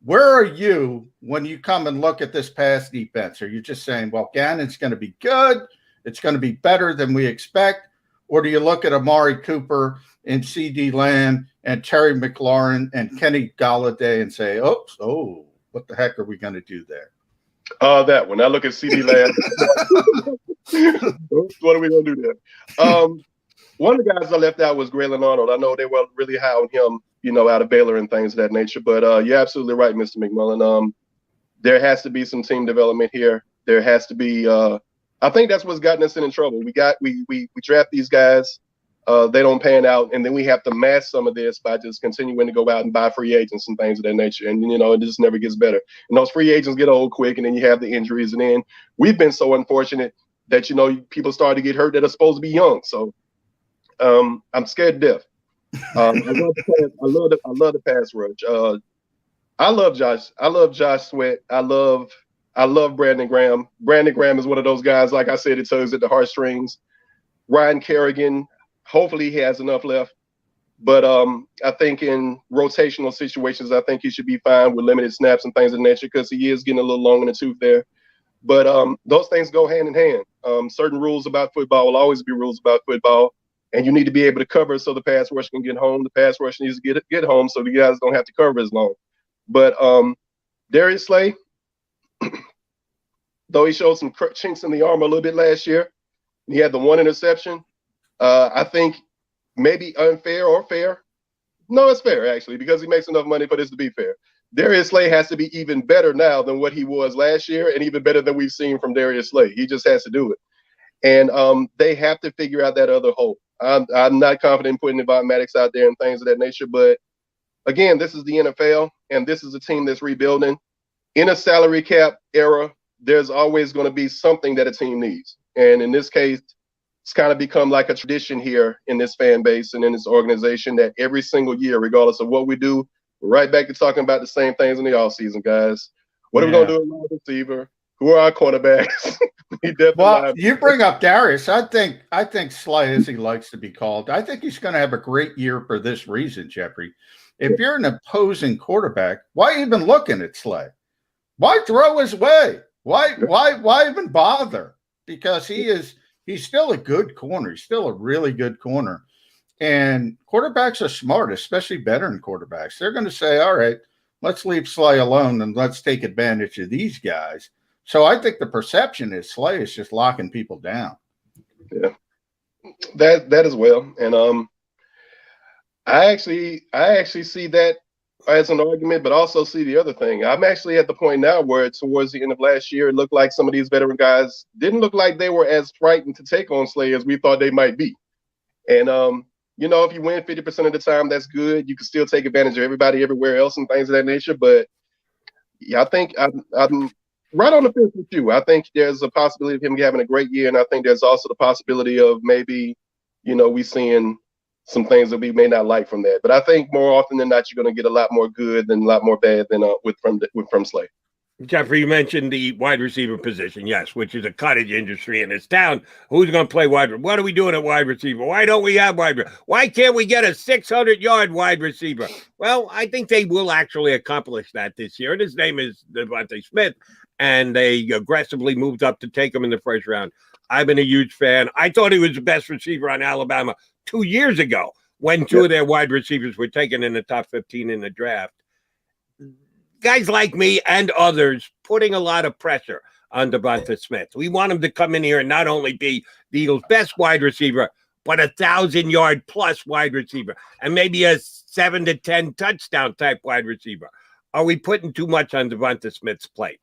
Where are you when you come and look at this pass defense? Are you just saying, well, Gannon's going to be good, it's going to be better than we expect? Or do you look at Amari Cooper and C.D. Lamb and Terry McLaurin and Kenny Golladay and say, what the heck are we going to do there? That one. I look at C.D. Lamb. What are we gonna do there? One of the guys I left out was Graylin Arnold. I know they were really high on him, you know, out of Baylor and things of that nature. But you're absolutely right, Mr. McMullen. There has to be some team development here. There has to be. I think that's what's gotten us in trouble. We draft these guys. They don't pan out, and then we have to mask some of this by just continuing to go out and buy free agents and things of that nature. And you know, it just never gets better. And those free agents get old quick, and then you have the injuries. And then we've been so unfortunate that, you know, people start to get hurt that are supposed to be young. So I'm scared to death. I love the pass rush. I love Josh. I love Josh Sweat. I love Brandon Graham. Brandon Graham is one of those guys, like I said, it tugs at the heartstrings. Ryan Kerrigan, hopefully he has enough left. But I think in rotational situations, I think he should be fine with limited snaps and things of nature, because he is getting a little long in the tooth there. But those things go hand in hand. Certain rules about football will always be rules about football, and you need to be able to cover so the pass rush can get home. The pass rush needs to get home so the guys don't have to cover as long. But Darius Slay, though he showed some chinks in the armor a little bit last year, he had the one interception. I think maybe unfair or fair. No, it's fair, actually, because he makes enough money for this to be fair. Darius Slay has to be even better now than what he was last year, and even better than we've seen from Darius Slay. He just has to do it. And they have to figure out that other hole. I'm not confident in putting Devon Maddox out there and things of that nature, but again, this is the NFL, and this is a team that's rebuilding. In a salary cap era, there's always going to be something that a team needs. And in this case, it's kind of become like a tradition here in this fan base and in this organization that every single year, regardless of what we do, we're right back to talking about the same things in the offseason, guys. What are we going to do with wide receiver? Who are our cornerbacks? Well, you bring up Darius. I think Slay, as he likes to be called, I think he's going to have a great year for this reason, Geoffrey. If you're an opposing quarterback, why even looking at Slay? Why throw his way? Why even bother? Because he's still a good corner. He's still a really good corner. And quarterbacks are smart, especially veteran quarterbacks. They're going to say, all right, let's leave Slay alone and let's take advantage of these guys. So I think the perception is Slay is just locking people down. Yeah, that as well. And I actually see that as an argument, but also see the other thing. I'm actually at the point now where towards the end of last year, it looked like some of these veteran guys didn't look like they were as frightened to take on Slay as we thought they might be. And you know, if you win 50% of the time, that's good. You can still take advantage of everybody everywhere else and things of that nature. But yeah, I think I'm right on the fence with you. I think there's a possibility of him having a great year, and I think there's also the possibility of maybe, you know, we seeing some things that we may not like from that. But I think more often than not, you're going to get a lot more good than a lot more bad than from Slay. Geoffrey, you mentioned the wide receiver position, yes, which is a cottage industry in this town. Who's going to play wide receiver? What are we doing at wide receiver? Why don't we have wide receiver? Why can't we get a 600-yard wide receiver? Well, I think they will actually accomplish that this year. And his name is Devontae Smith, and they aggressively moved up to take him in the first round. I've been a huge fan. I thought he was the best receiver on Alabama 2 years ago when two of their wide receivers were taken in the top 15 in the draft. Guys like me and others putting a lot of pressure on Devonta Smith. We want him to come in here and not only be the Eagles' best wide receiver, but 1,000-yard plus wide receiver, and maybe a 7 to 10 touchdown type wide receiver. Are we putting too much on Devonta Smith's plate?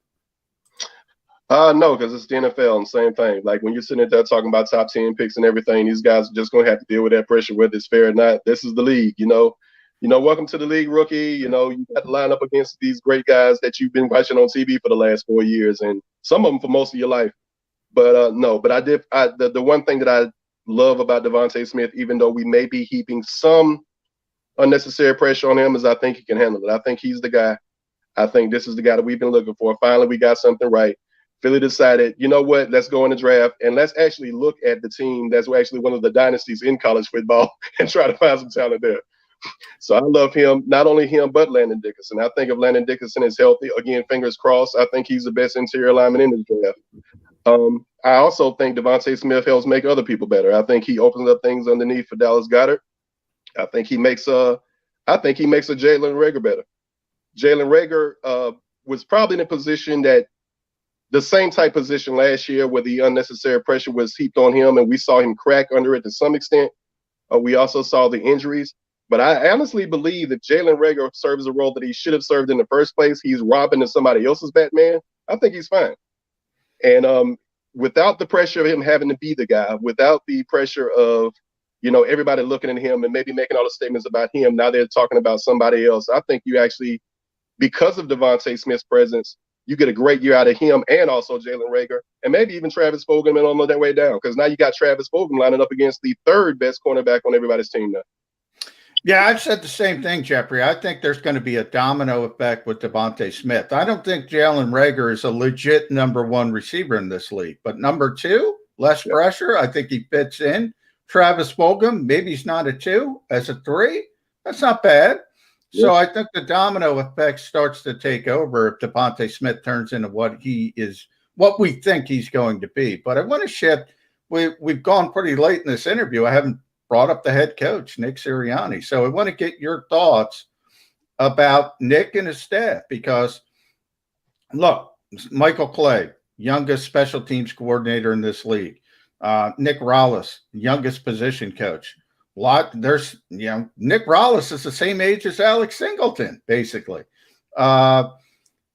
No, because it's the NFL and same thing. Like when you're sitting there talking about top 10 picks and everything, these guys are just going to have to deal with that pressure, whether it's fair or not. This is the league, you know. Welcome to the league, rookie. You know, you got to line up against these great guys that you've been watching on TV for the last 4 years, and some of them for most of your life. But no, but the one thing that I love about Devontae Smith, even though we may be heaping some unnecessary pressure on him, is I think he can handle it. I think he's the guy. I think this is the guy that we've been looking for. Finally, we got something right. Philly decided, you know what, let's go in the draft and let's actually look at the team that's actually one of the dynasties in college football and try to find some talent there. So I love him, not only him, but Landon Dickerson. I think if Landon Dickerson is healthy, again, fingers crossed, I think he's the best interior lineman in this draft. I also think Devontae Smith helps make other people better. I think he opens up things underneath for Dallas Goedert. I think he makes a Jalen Reagor better. Jalen Reagor was probably in a position that the same type position last year where the unnecessary pressure was heaped on him, and we saw him crack under it to some extent. We also saw the injuries. But I honestly believe that Jalen Reagor serves a role that he should have served in the first place. He's Robin to somebody else's Batman. I think he's fine. And without the pressure of him having to be the guy, without the pressure of, you know, everybody looking at him and maybe making all the statements about him, now they're talking about somebody else. I think you actually, because of Devontae Smith's presence, you get a great year out of him and also Jalen Reagor, and maybe even Travis Fulgham on their way down, because now you got Travis Fulgham lining up against the third best cornerback on everybody's team now. Yeah, I've said the same thing, Geoffrey. I think there's going to be a domino effect with Devontae Smith. I don't think Jalen Reagor is a legit number one receiver in this league, but number two, less pressure. I think he fits in. Travis Fulgham, maybe he's not a 2, as a 3. That's not bad. So I think the domino effect starts to take over if Devontae Smith turns into what we think he's going to be. But I want to shift. We've gone pretty late in this interview. I haven't brought up the head coach, Nick Sirianni. So I want to get your thoughts about Nick and his staff, because look, Michael Clay, youngest special teams coordinator in this league. Nick Rollis, youngest position coach. Nick Rollis is the same age as Alex Singleton, basically. Not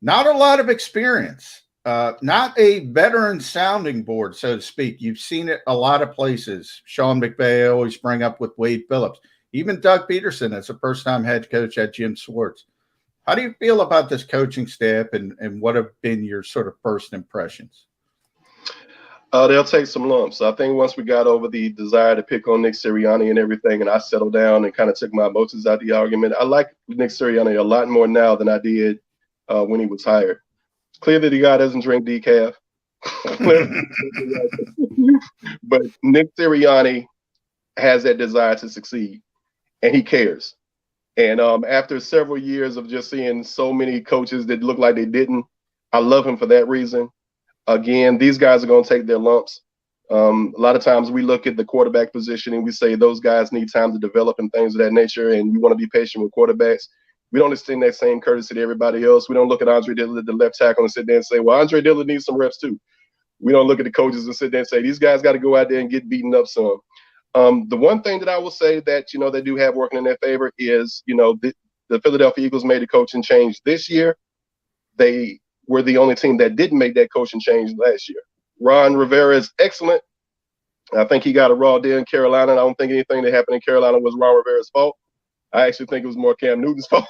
a lot of experience. Not a veteran sounding board, so to speak. You've seen it a lot of places. Sean McVay always bring up with Wade Phillips. Even Doug Peterson as a first-time head coach at Jim Swartz. How do you feel about this coaching staff, and what have been your sort of first impressions? They'll take some lumps. I think once we got over the desire to pick on Nick Sirianni and everything, and I settled down and kind of took my emotions out of the argument, I like Nick Sirianni a lot more now than I did when he was hired. Clearly, the guy doesn't drink decaf. But Nick Sirianni has that desire to succeed, and he cares. And after several years of just seeing so many coaches that look like they didn't, I love him for that reason. Again, these guys are going to take their lumps. A lot of times we look at the quarterback position and we say those guys need time to develop and things of that nature, and you want to be patient with quarterbacks. We don't extend that same courtesy to everybody else. We don't look at Andre Dillard, the left tackle, and sit there and say, well, Andre Dillard needs some reps too. We don't look at the coaches and sit there and say, these guys got to go out there and get beaten up some. The one thing that I will say that, you know, they do have working in their favor is, you know, the Philadelphia Eagles made a coaching change this year. They were the only team that didn't make that coaching change last year. Ron Rivera is excellent. I think he got a raw deal in Carolina. I don't think anything that happened in Carolina was Ron Rivera's fault. I actually think it was more Cam Newton's fault.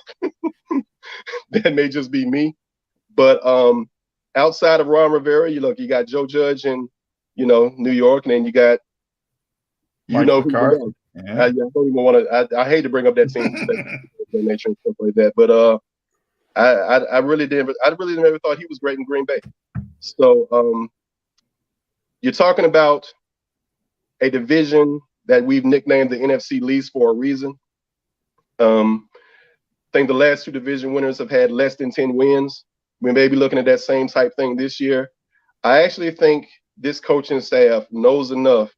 That may just be me. But outside of Ron Rivera, you got Joe Judge in, you know, New York, and then you got, you know, I don't even want to. I hate to bring up that team, that nature and stuff like that. But I really didn't. I really never thought he was great in Green Bay. So you're talking about a division that we've nicknamed the NFC least for a reason. I think the last 2 division winners have had less than 10 wins. We may be looking at that same type thing this year. I actually think this coaching staff knows enough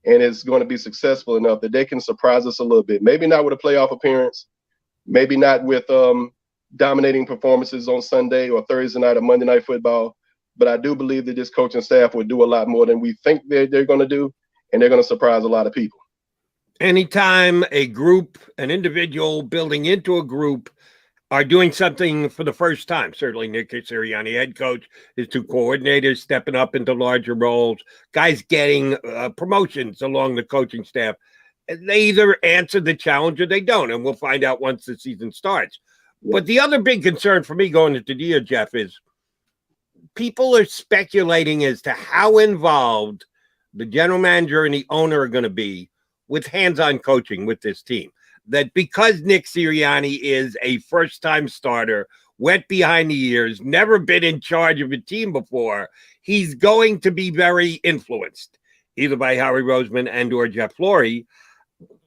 and is going to be successful enough that they can surprise us a little bit. Maybe not with a playoff appearance, maybe not with dominating performances on Sunday or Thursday night or Monday Night Football, but I do believe that this coaching staff will do a lot more than we think they're going to do, and they're going to surprise a lot of people. Anytime a group, an individual building into a group are doing something for the first time, certainly Nick Sirianni, head coach, his 2 coordinators stepping up into larger roles, guys getting promotions along the coaching staff, they either answer the challenge or they don't, and we'll find out once the season starts. But the other big concern for me going into the year, Jeff, is people are speculating as to how involved the general manager and the owner are going to be with hands-on coaching with this team. That because Nick Sirianni is a first-time starter, wet behind the ears, never been in charge of a team before, he's going to be very influenced, either by Howie Roseman and or Jeff Lurie.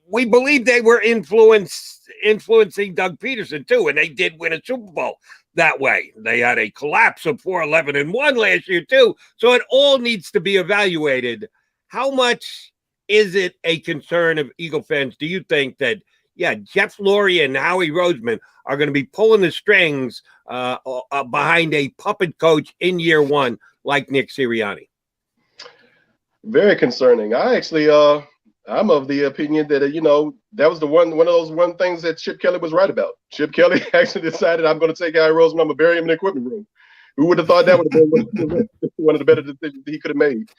We believe they were influencing Doug Peterson too, and they did win a Super Bowl that way. They had a collapse of 4-11-1 last year too, so it all needs to be evaluated. How much is it a concern of Eagle fans? Do you think that, Jeff Lurie and Howie Roseman are going to be pulling the strings behind a puppet coach in year 1 like Nick Sirianni? Very concerning. I actually, I'm of the opinion that that was one of those things that Chip Kelly was right about. Chip Kelly actually decided, I'm going to take Guy Roseman, I'm going to bury him in the equipment room. Who would have thought that would have been one of the better decisions he could have made?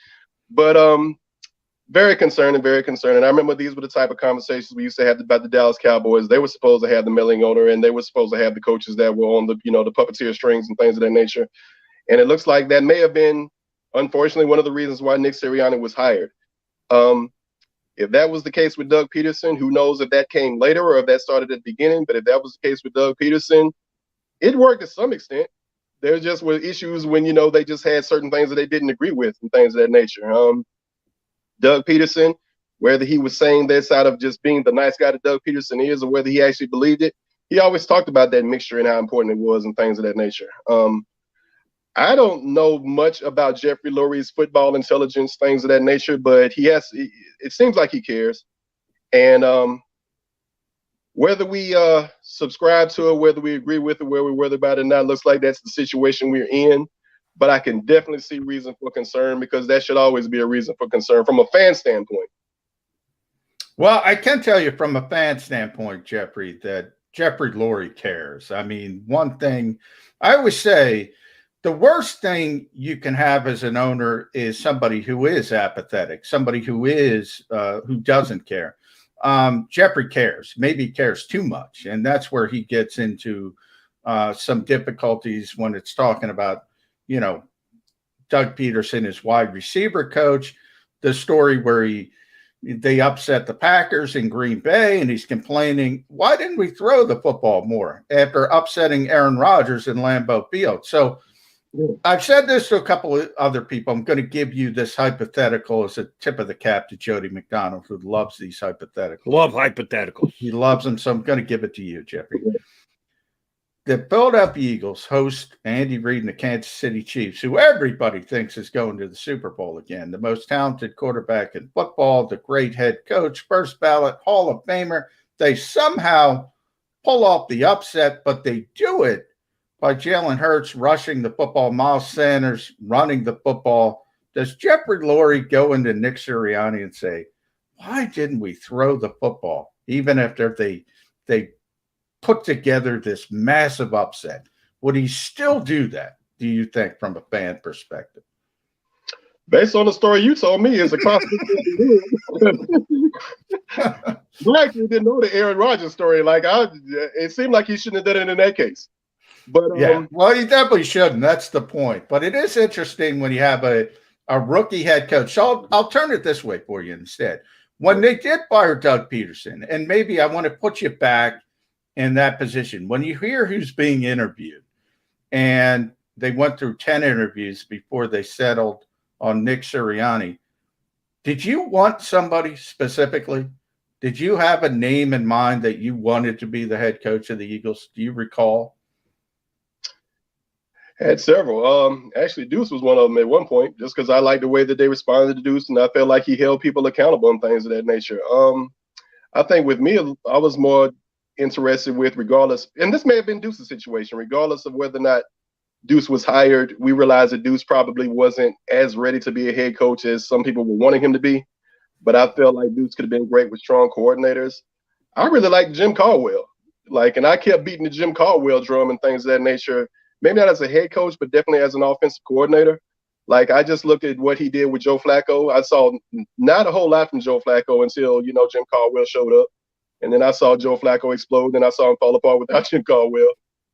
But very concerning, very concerning. I remember these were the type of conversations we used to have about the Dallas Cowboys. They were supposed to have the milling owner, and they were supposed to have the coaches that were on the the puppeteer strings and things of that nature. And it looks like that may have been, unfortunately, one of the reasons why Nick Sirianni was hired. If that was the case with Doug Peterson, who knows if that came later or if that started at the beginning, but if that was the case with Doug Peterson, it worked to some extent. There just were issues when, they just had certain things that they didn't agree with and things of that nature. Doug Peterson, whether he was saying this out of just being the nice guy that Doug Peterson is or whether he actually believed it, he always talked about that mixture and how important it was and things of that nature. I don't know much about Geoffrey Lurie's football intelligence, things of that nature, but it seems like he cares. And whether we subscribe to it, whether we agree with it, whether about it or not, looks like that's the situation we're in. But I can definitely see reason for concern, because that should always be a reason for concern from a fan standpoint. Well, I can tell you from a fan standpoint, Geoffrey, that Geoffrey Lurie cares. I mean, one thing I always say, the worst thing you can have as an owner is somebody who is apathetic, somebody who doesn't care. Geoffrey cares, maybe cares too much. And that's where he gets into some difficulties when it's talking about, Doug Peterson is wide receiver coach, the story where they upset the Packers in Green Bay, and he's complaining, why didn't we throw the football more after upsetting Aaron Rodgers in Lambeau Field? So I've said this to a couple of other people. I'm going to give you this hypothetical as a tip of the cap to Jody McDonald, who loves these hypotheticals. Love hypotheticals. He loves them, so I'm going to give it to you, Geoffrey. The Philadelphia Eagles host Andy Reid and the Kansas City Chiefs, who everybody thinks is going to the Super Bowl again. The most talented quarterback in football, the great head coach, first ballot Hall of Famer. They somehow pull off the upset, but they do it by Jalen Hurts rushing the football, Miles Sanders running the football. Does Geoffrey Lurie go into Nick Sirianni and say, why didn't we throw the football, even after they put together this massive upset? Would he still do that, do you think, from a fan perspective? Based on the story you told me, it's a possibility. I actually didn't know the Aaron Rodgers story. It seemed like he shouldn't have done it in that case. But yeah, well, you definitely shouldn't. That's the point. But it is interesting when you have a rookie head coach. So I'll turn it this way for you instead. When they did fire Doug Peterson, and maybe I want to put you back in that position, when you hear who's being interviewed, and they went through 10 interviews before they settled on Nick Sirianni, did you want somebody specifically? Did you have a name in mind that you wanted to be the head coach of the Eagles? Do you recall? Had several. Actually, Deuce was one of them at one point, just because I liked the way that they responded to Deuce, and I felt like he held people accountable and things of that nature. I think with me, I was more interested with, regardless, and this may have been Deuce's situation, regardless of whether or not Deuce was hired, we realized that Deuce probably wasn't as ready to be a head coach as some people were wanting him to be. But I felt like Deuce could have been great with strong coordinators. I really liked Jim Caldwell. And I kept beating the Jim Caldwell drum and things of that nature. Maybe not as a head coach, but definitely as an offensive coordinator. I just looked at what he did with Joe Flacco. I saw not a whole lot from Joe Flacco until, Jim Caldwell showed up. And then I saw Joe Flacco explode, and I saw him fall apart without Jim Caldwell.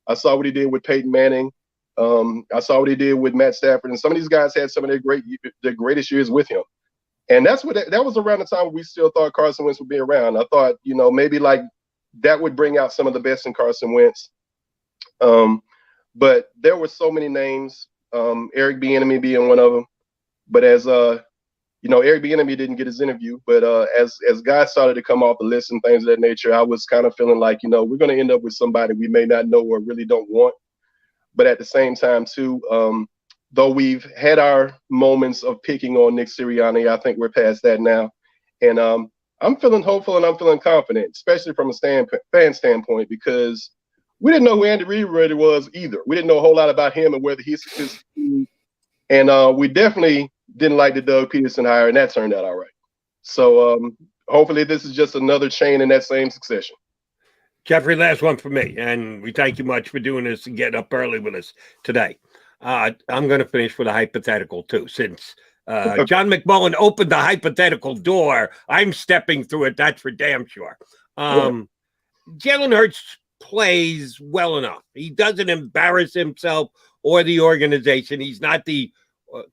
I saw what he did with Peyton Manning. I saw what he did with Matt Stafford. And some of these guys had some of their greatest years with him. And that was around the time we still thought Carson Wentz would be around. I thought, maybe that would bring out some of the best in Carson Wentz. But there were so many names, Eric Bieniemy being one of them. But as Eric Bieniemy didn't get his interview, but as guys started to come off the list and things of that nature, I was kind of feeling like, we're going to end up with somebody we may not know or really don't want. But at the same time, too, though we've had our moments of picking on Nick Sirianni, I think we're past that now. And I'm feeling hopeful and I'm feeling confident, especially from a fan standpoint, because we didn't know who Andy Reid really was either. We didn't know a whole lot about him and whether his And we definitely didn't like the Doug Peterson hire, and that turned out all right. So hopefully this is just another chain in that same succession. Geoffrey, last one for me, and we thank you much for doing this and getting up early with us today. I'm going to finish with a hypothetical, too, since John McMullen opened the hypothetical door. I'm stepping through it, that's for damn sure. Jalen Hurts plays well enough. He doesn't embarrass himself or the organization. He's not the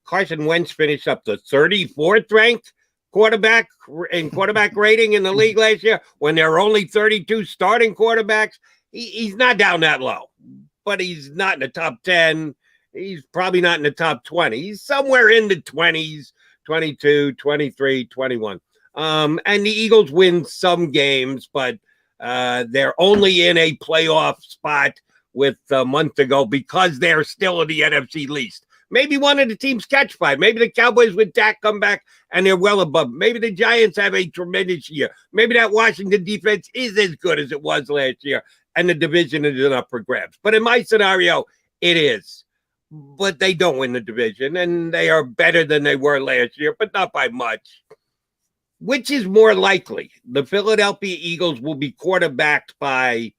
Carson Wentz finished up the 34th ranked quarterback rating in the league last year when there are only 32 starting quarterbacks. He's not down that low, but he's not in the top 10. He's probably not in the top 20. He's somewhere in the 20s, 22, 23, 21. And the Eagles win some games, but they're only in a playoff spot with a month to go because they're still in the NFC least. Maybe one of the teams catch 5. Maybe the Cowboys with Dak come back and they're well above. Maybe the Giants have a tremendous year. Maybe that Washington defense is as good as it was last year and the division is up for grabs. But in my scenario, it is. But they don't win the division and they are better than they were last year, but not by much. Which is more likely? The Philadelphia Eagles will be quarterbacked by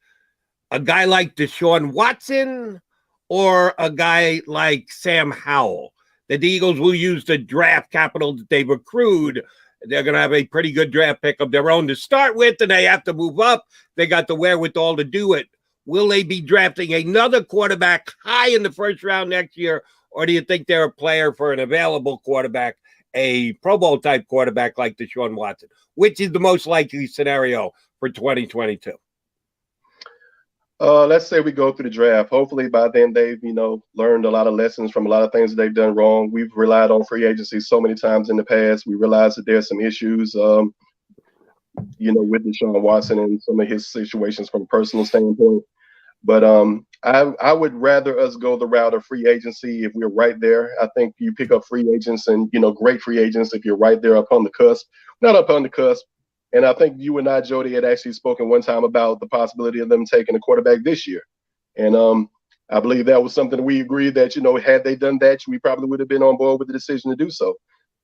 a guy like Deshaun Watson or a guy like Sam Howell. The Eagles will use the draft capital that they've accrued. They're going to have a pretty good draft pick of their own to start with, and they have to move up. They got the wherewithal to do it. Will they be drafting another quarterback high in the first round next year, or do you think they're a player for an available quarterback, a Pro Bowl type quarterback like Deshaun Watson? Which is the most likely scenario for 2022? Let's say we go through the draft. Hopefully by then they've, learned a lot of lessons from a lot of things that they've done wrong. We've relied on free agency so many times in the past. We realize that there's some issues, with Deshaun Watson and some of his situations from a personal standpoint. But I would rather us go the route of free agency if we're right there. I think you pick up free agents and, great free agents if you're right there up on the cusp. Not up on the cusp. And I think you and I, Jody, had actually spoken one time about the possibility of them taking a quarterback this year. And I believe that was something we agreed that, had they done that, we probably would have been on board with the decision to do so.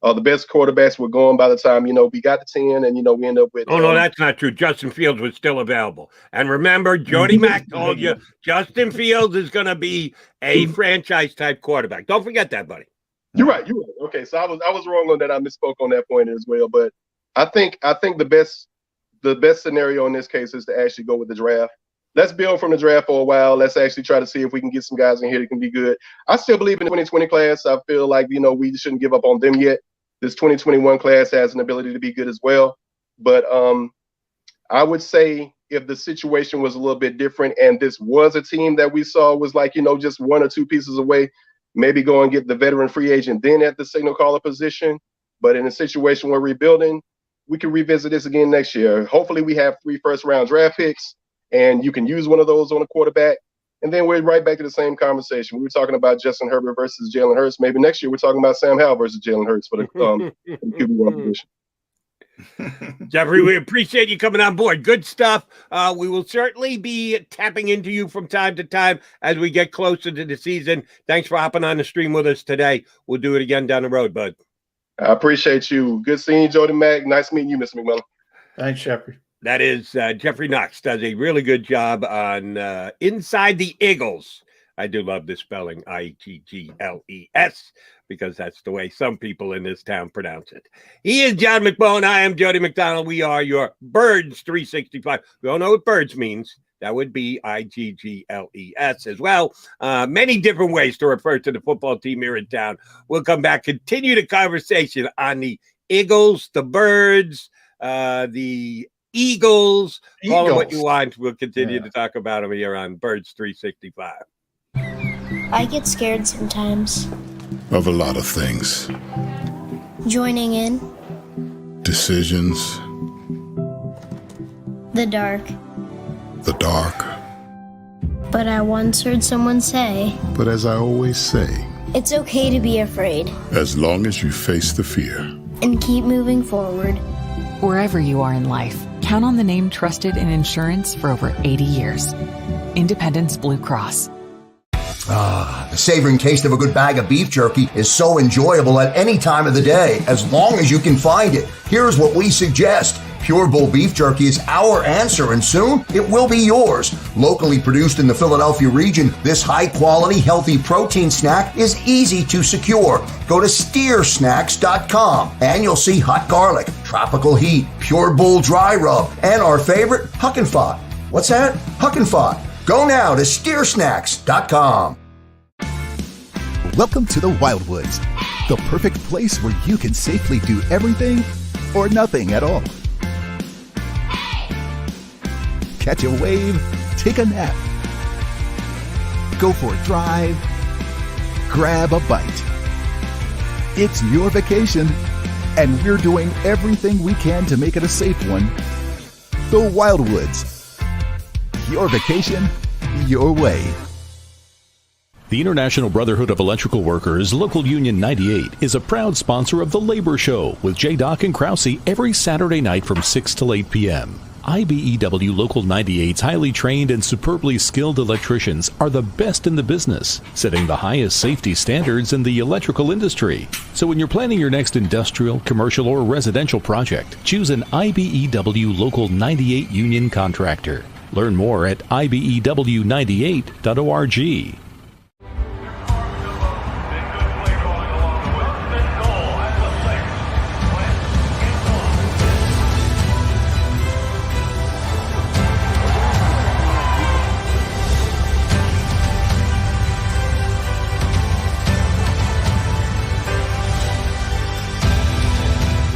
The best quarterbacks were gone by the time, we got to 10 and, we end up with. Oh, no, that's not true. Justin Fields was still available. And remember, Jody Mack told you Justin Fields is going to be a franchise type quarterback. Don't forget that, buddy. You're right. Okay, so I was wrong on that. I misspoke on that point as well. But I think the best scenario in this case is to actually go with the draft. Let's build from the draft for a while. Let's actually try to see if we can get some guys in here that can be good. I still believe in the 2020 class. I feel like, we shouldn't give up on them yet. This 2021 class has an ability to be good as well. But I would say if the situation was a little bit different and this was a team that we saw was like, just 1 or 2 pieces away, maybe go and get the veteran free agent then at the signal caller position. But in a situation where we're rebuilding, we can revisit this again next year. Hopefully we have 3 first-round draft picks, and you can use one of those on a quarterback. And then we're right back to the same conversation. We were talking about Justin Herbert versus Jalen Hurts. Maybe next year we're talking about Sam Howell versus Jalen Hurts for the QB1 position. Geoffrey, we appreciate you coming on board. Good stuff. We will certainly be tapping into you from time to time as we get closer to the season. Thanks for hopping on the stream with us today. We'll do it again down the road, bud. I appreciate you. Good seeing you, Jody Mack. Nice meeting you, Mr. McMullen. Thanks, Geoffrey. That is Geoffrey Knox does a really good job on Inside the Eagles. I do love the spelling IGGLES because that's the way some people in this town pronounce it. He is John McMullen. I am Jody McDonald. We are your Birds 365. We all know what birds means. That would be IGGLES as well. Many different ways to refer to the football team here in town. We'll come back, continue the conversation on the Eagles, the Birds, the Eagles. Call them what you want. We'll continue to talk about them here on Birds 365. I get scared sometimes. Of a lot of things. Joining in. Decisions. The dark. The dark. But I once heard someone say, But as I always say, it's okay to be afraid. As long as you face the fear. And keep moving forward. Wherever you are in life, count on the name trusted in insurance for over 80 years. Independence Blue Cross. The savoring taste of a good bag of beef jerky is so enjoyable at any time of the day, as long as you can find it. Here's what we suggest. Pure Bull beef jerky is our answer, and soon it will be yours. Locally produced in the Philadelphia region, this high-quality, healthy protein snack is easy to secure. Go to steersnacks.com, and you'll see hot garlic, tropical heat, Pure Bull dry rub, and our favorite, Huck and Fod. What's that? Huck and Fod. Go now to steersnacks.com. Welcome to the Wildwoods, the perfect place where you can safely do everything or nothing at all. Catch a wave, take a nap, go for a drive, grab a bite. It's your vacation, and we're doing everything we can to make it a safe one. The Wildwoods. Your vacation, your way. The International Brotherhood of Electrical Workers, Local Union 98, is a proud sponsor of The Labor Show with J. and Krause every Saturday night from 6 till 8 p.m. IBEW Local 98's highly trained and superbly skilled electricians are the best in the business, setting the highest safety standards in the electrical industry. So when you're planning your next industrial, commercial, or residential project, choose an IBEW Local 98 union contractor. Learn more at ibew98.org.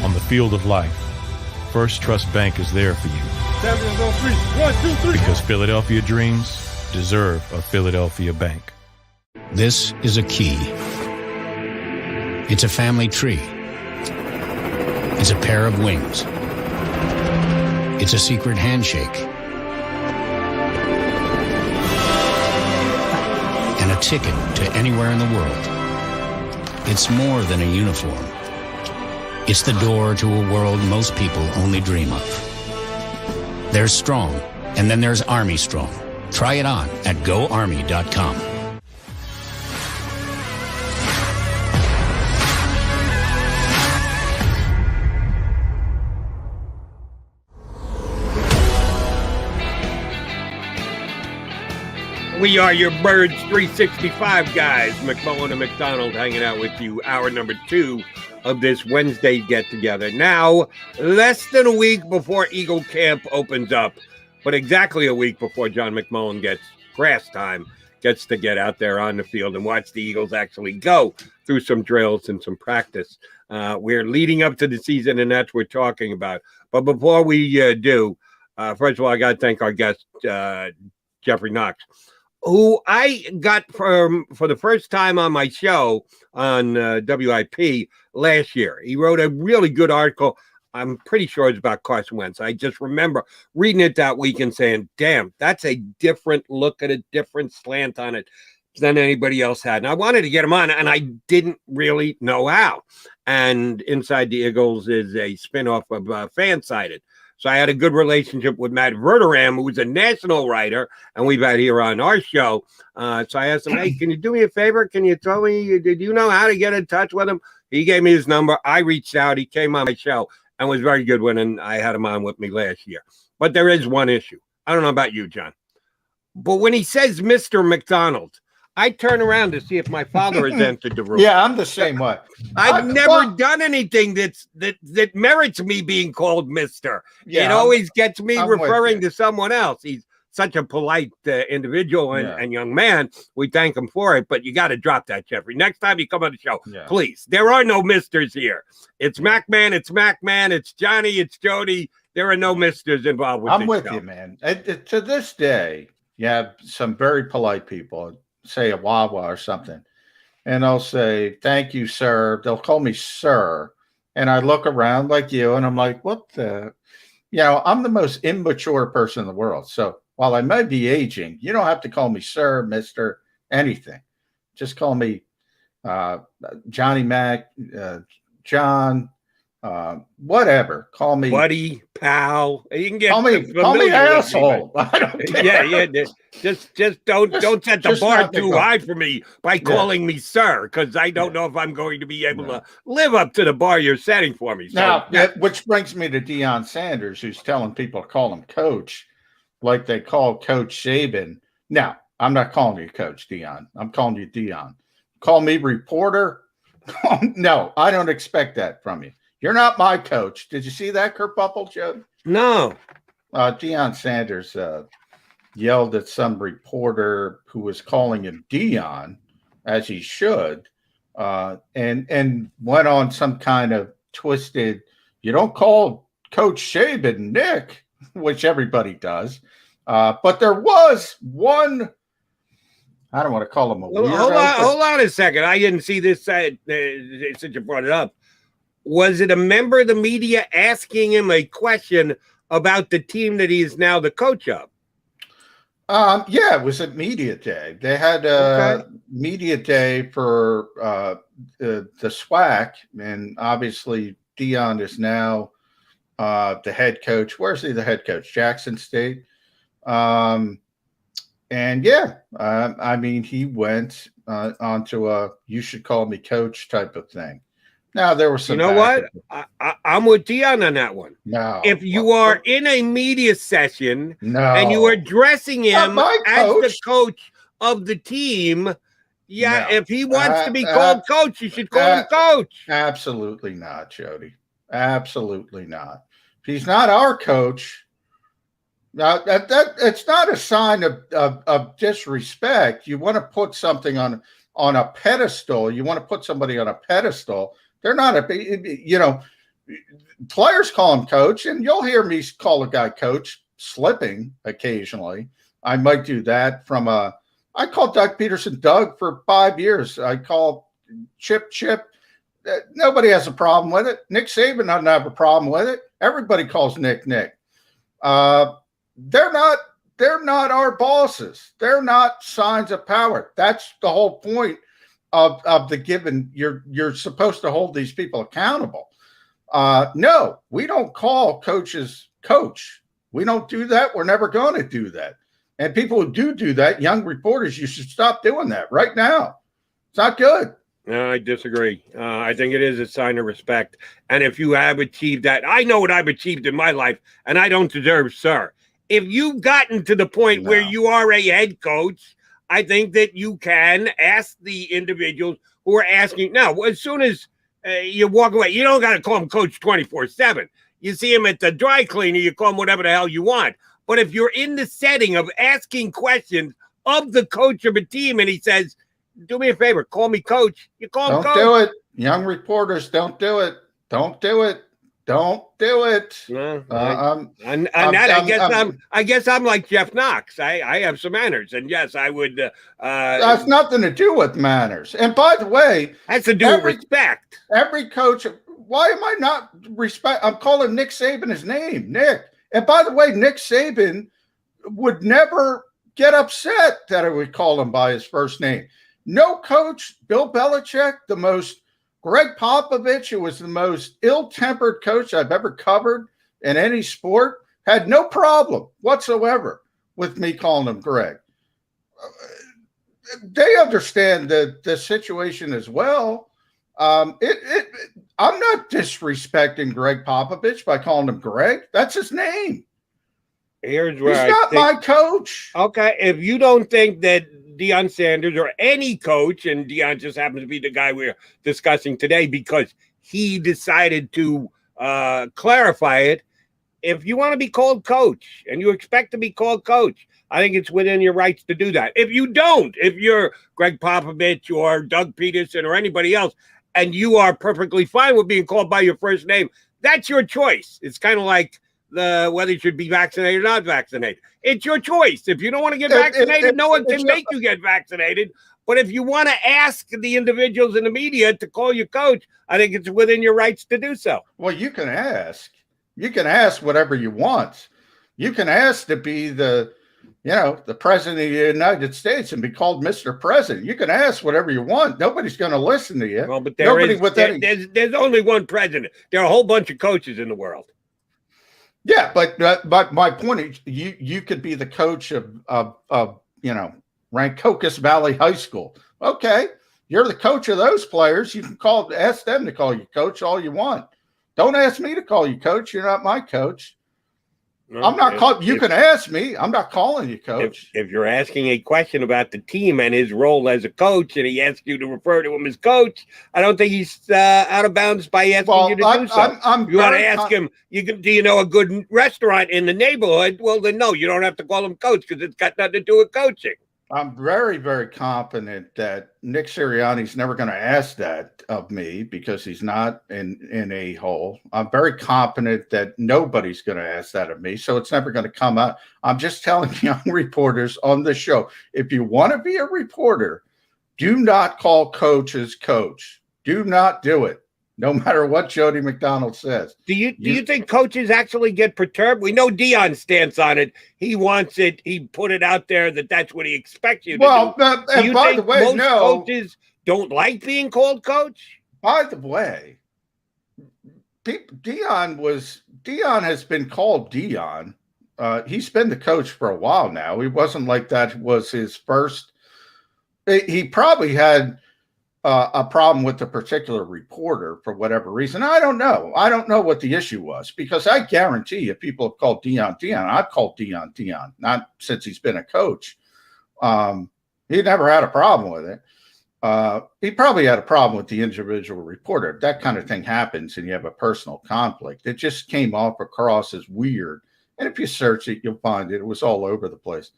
On the field of life, First Trust Bank is there for you. Champions on three. 1, 2, 3. Because Philadelphia dreams deserve a Philadelphia bank. This is a key. It's a family tree. It's a pair of wings. It's a secret handshake. And a ticket to anywhere in the world. It's more than a uniform. It's the door to a world most people only dream of. There's Strong, and then there's Army Strong. Try it on at GoArmy.com. We are your Birds 365 guys. McMullen and McDonald hanging out with you. Hour number 2 of this Wednesday get-together. Now, less than a week before Eagle Camp opens up, but exactly a week before John McMullen gets grass time, gets to get out there on the field and watch the Eagles actually go through some drills and some practice. We're leading up to the season, and that's what we're talking about. But before we do, first of all, I got to thank our guest, Geoffrey Knox, who I got for the first time on my show on WIP last year. He wrote a really good article. I'm pretty sure it's about Carson Wentz. I just remember reading it that week and saying, damn, that's a different look at a different slant on it than anybody else had. And I wanted to get him on, and I didn't really know how. And Inside the Eagles is a spinoff of Fansided. So I had a good relationship with Matt Verderam, who's a national writer, and we've had here on our show. So I asked him, hey, can you do me a favor? Can you tell me, did you know how to get in touch with him? He gave me his number. I reached out. He came on my show and was very good when I had him on with me last year. But there is one issue. I don't know about you, John. But when he says Mr. McDonald, I turn around to see if my father has entered the room. Yeah, I'm the same way. I've never done anything that merits me being called Mr. Yeah, it always gets me I'm referring to someone else. He's such a polite individual and young man. We thank him for it, but you got to drop that, Geoffrey. Next time you come on the show, please. There are no Misters here. It's MacMan, it's Johnny, it's Jody. There are no Misters involved with this I'm with show. you, man. To this day, you have some very polite people, say a Wawa or something, and they'll say, thank you, sir. They'll call me sir. And I look around like you, and I'm like, what the? I'm the most immature person in the world. So while I may be aging, you don't have to call me sir, Mr., anything. Just call me Johnny Mac, John, whatever. Call me buddy, pal. You can get call me asshole. I don't care. Yeah. Just don't set the bar too high for me by calling me sir, because I don't know if I'm going to be able to live up to the bar you're setting for me. So, now, which brings me to Deion Sanders, who's telling people to call him coach, like they call Coach Saban. Now, I'm not calling you Coach Deion. I'm calling you Deion. Call me reporter. No, I don't expect that from you. You're not my coach. Did you see that, Kerfuffle, Joe? No. Deion Sanders yelled at some reporter who was calling him Deion, as he should, and went on some kind of twisted, you don't call Coach Saban Nick, which everybody does. But there was one, I don't want to call him a weirdo. Hold on a second. I didn't see this since you brought it up. Was it a member of the media asking him a question about the team that he is now the coach of? Yeah, it was at media day. They had a media day for the SWAC, and obviously Deion is now the head coach. Where's he the head coach? Jackson State. And yeah, I mean, he went onto a "you should call me coach" type of thing. Now there was some. You know what? I'm with Deion on that one. No, if you are in a media session and you are addressing him as the coach of the team, if he wants to be called coach, you should call him coach. Absolutely not, Jody. Absolutely not. If he's not our coach, now that it's not a sign of disrespect. You want to put something on a pedestal. You want to put somebody on a pedestal. They're not players call him coach, and you'll hear me call a guy coach slipping occasionally. I might do that I called Doug Peterson Doug for 5 years. I call Chip. Nobody has a problem with it. Nick Saban doesn't have a problem with it. Everybody calls Nick. They're not our bosses. They're not signs of power. That's the whole point of the given. You're supposed to hold these people accountable. No, we don't call coaches coach. We don't do that. We're never going to do that. And people who do that, young reporters, you should stop doing that right now. It's not good. No, I disagree. I think it is a sign of respect. And if you have achieved that, I know what I've achieved in my life, and I don't deserve sir. If you've gotten to the point where you are a head coach, I think that you can ask the individuals who are asking. Now, as soon as you walk away, you don't got to call him coach 24/7. You see him at the dry cleaner, you call him whatever the hell you want. But if you're in the setting of asking questions of the coach of a team and he says, do me a favor, call me coach, you call him coach. Don't do it. Young reporters, don't do it. Don't do it. Don't do it. No, I guess I'm like Jeff Knox. I have some manners, and yes, I would. That's nothing to do with manners. And by the way, has to do with respect. Every coach. Why am I not respect? I'm calling Nick Saban his name, Nick. And by the way, Nick Saban would never get upset that I would call him by his first name. No coach, Bill Belichick, Greg Popovich, who was the most ill-tempered coach I've ever covered in any sport, had no problem whatsoever with me calling him Greg. They understand the situation as well. I'm not disrespecting Greg Popovich by calling him Greg. That's his name. He's not my coach. Okay, if you don't think that Deion Sanders or any coach, and Deion just happens to be the guy we're discussing today because he decided to clarify it. If you want to be called coach and you expect to be called coach, I think it's within your rights to do that. If you don't, if you're Greg Popovich or Doug Peterson or anybody else, and you are perfectly fine with being called by your first name, that's your choice. It's kind of like whether you should be vaccinated or not vaccinated. It's your choice. If you don't want to get vaccinated, no one can make you get vaccinated. But if you want to ask the individuals in the media to call you coach, I think it's within your rights to do so. Well, you can ask. You can ask whatever you want. You can ask to be the you know, the president of the United States and be called Mr. President. You can ask whatever you want. Nobody's going to listen to you. Well, but there's only one president. There are a whole bunch of coaches in the world. Yeah, but my point is, you could be the coach of you know, Rancocas Valley High School. Okay, you're the coach of those players. You can ask them to call you coach all you want. Don't ask me to call you coach. You're not my coach. No, I'm not calling. You can ask me. I'm not calling you coach. If you're asking a question about the team and his role as a coach, and he asks you to refer to him as coach, I don't think he's out of bounds by asking you to do so. You want to ask him, do you know a good restaurant in the neighborhood? Well, then no, you don't have to call him coach because it's got nothing to do with coaching. I'm very, very confident that Nick Sirianni's never going to ask that of me because he's not in a hole. I'm very confident that nobody's going to ask that of me, so it's never going to come out. I'm just telling young reporters on the show, if you want to be a reporter, do not call coaches coach. Do not do it. No matter what Jody McDonald says. Do you think coaches actually get perturbed? We know Dion's stance on it. He wants it. He put it out there that's what he expects you to do. Well, and by the way, most coaches don't like being called coach? By the way, Dion has been called Dion. He's been the coach for a while now. He wasn't like that was his first. He probably had a problem with the particular reporter for whatever reason. I don't know. I don't know what the issue was because I guarantee you people have called Dion. I've called Dion, not since he's been a coach. He never had a problem with it. He probably had a problem with the individual reporter. That kind of thing happens and you have a personal conflict. It just came across as weird. And if you search it, you'll find it. It was all over the place.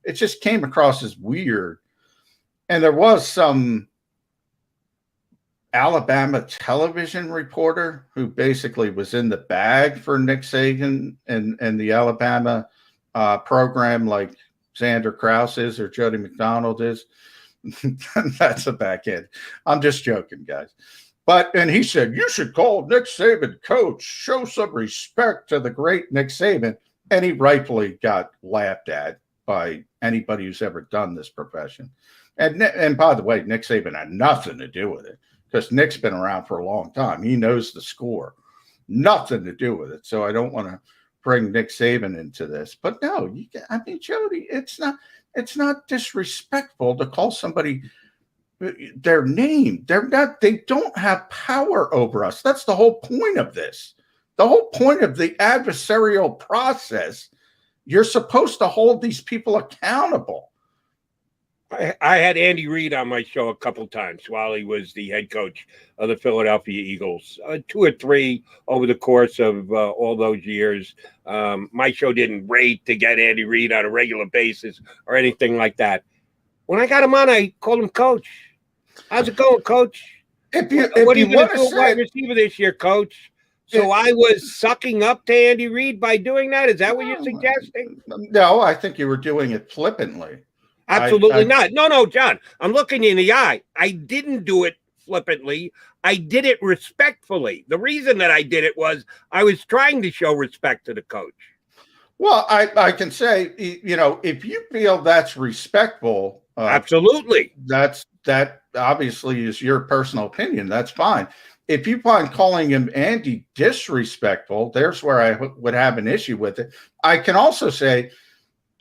It just came across as weird. And there was some Alabama television reporter who basically was in the bag for Nick Saban and the Alabama program like Xander Krause is or Jody McDonald is. That's a back end. I'm just joking, guys. And he said, you should call Nick Saban coach. Show some respect to the great Nick Saban. And he rightfully got laughed at by anybody who's ever done this profession. And by the way, Nick Saban had nothing to do with it. Because Nick's been around for a long time. He knows the score. Nothing to do with it. So I don't want to bring Nick Saban into this. But no, Jody, it's not disrespectful to call somebody their name. They don't have power over us. That's the whole point of this. The whole point of the adversarial process. You're supposed to hold these people accountable. I had Andy Reid on my show a couple times while he was the head coach of the Philadelphia Eagles, 2 or 3 over the course of all those years. My show didn't rate to get Andy Reid on a regular basis or anything like that. When I got him on, I called him coach. How's it going, coach? What are you going to do wide receiver this year, coach? So I was sucking up to Andy Reid by doing that? Is that what you're suggesting? No, I think you were doing it flippantly. Absolutely not. No, John, I'm looking you in the eye. I didn't do it flippantly. I did it respectfully. The reason that I did it was I was trying to show respect to the coach. Well, I can say, you know, if you feel that's respectful. Absolutely. That obviously is your personal opinion. That's fine. If you find calling him Andy disrespectful, there's where I would have an issue with it. I can also say,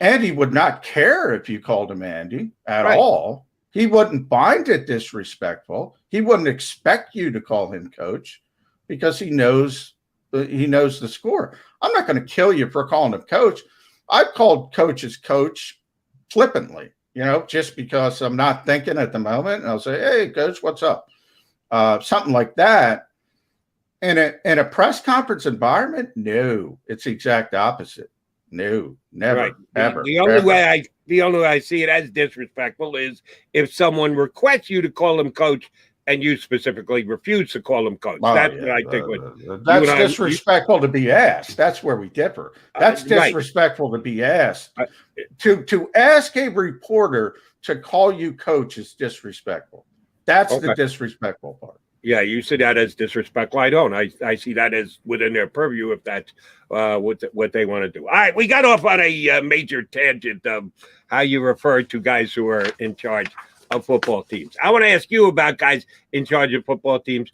Andy would not care if you called him Andy at all. He wouldn't find it disrespectful. He wouldn't expect you to call him coach because he knows the score. I'm not going to kill you for calling him coach. I've called coaches coach flippantly, you know, just because I'm not thinking at the moment. And I'll say, hey, coach, what's up? Something like that. In a press conference environment, no, it's the exact opposite. No, never, ever. The only way I see it as disrespectful is if someone requests you to call him coach and you specifically refuse to call him coach. That's what I think. That's disrespectful to be asked. That's where we differ. That's disrespectful to be asked. To ask a reporter to call you coach is disrespectful. That's the disrespectful part. Yeah, you see that as disrespectful. I don't. I see that as within their purview if that's what they want to do. All right, we got off on a major tangent of how you refer to guys who are in charge of football teams. I want to ask you about guys in charge of football teams.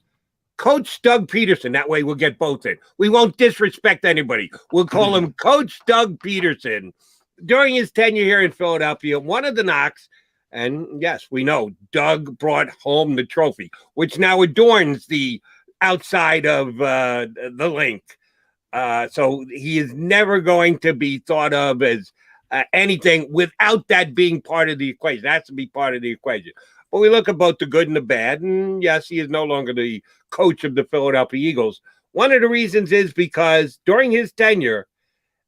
Coach Doug Peterson. That way we'll get both in. We won't disrespect anybody. We'll call him Coach Doug Peterson. During his tenure here in Philadelphia, one of the knocks, and yes, we know Doug brought home the trophy, which now adorns the outside of the link. So he is never going to be thought of as anything without that being part of the equation. That has to be part of the equation. But we look at both the good and the bad, and yes, he is no longer the coach of the Philadelphia Eagles. One of the reasons is because during his tenure,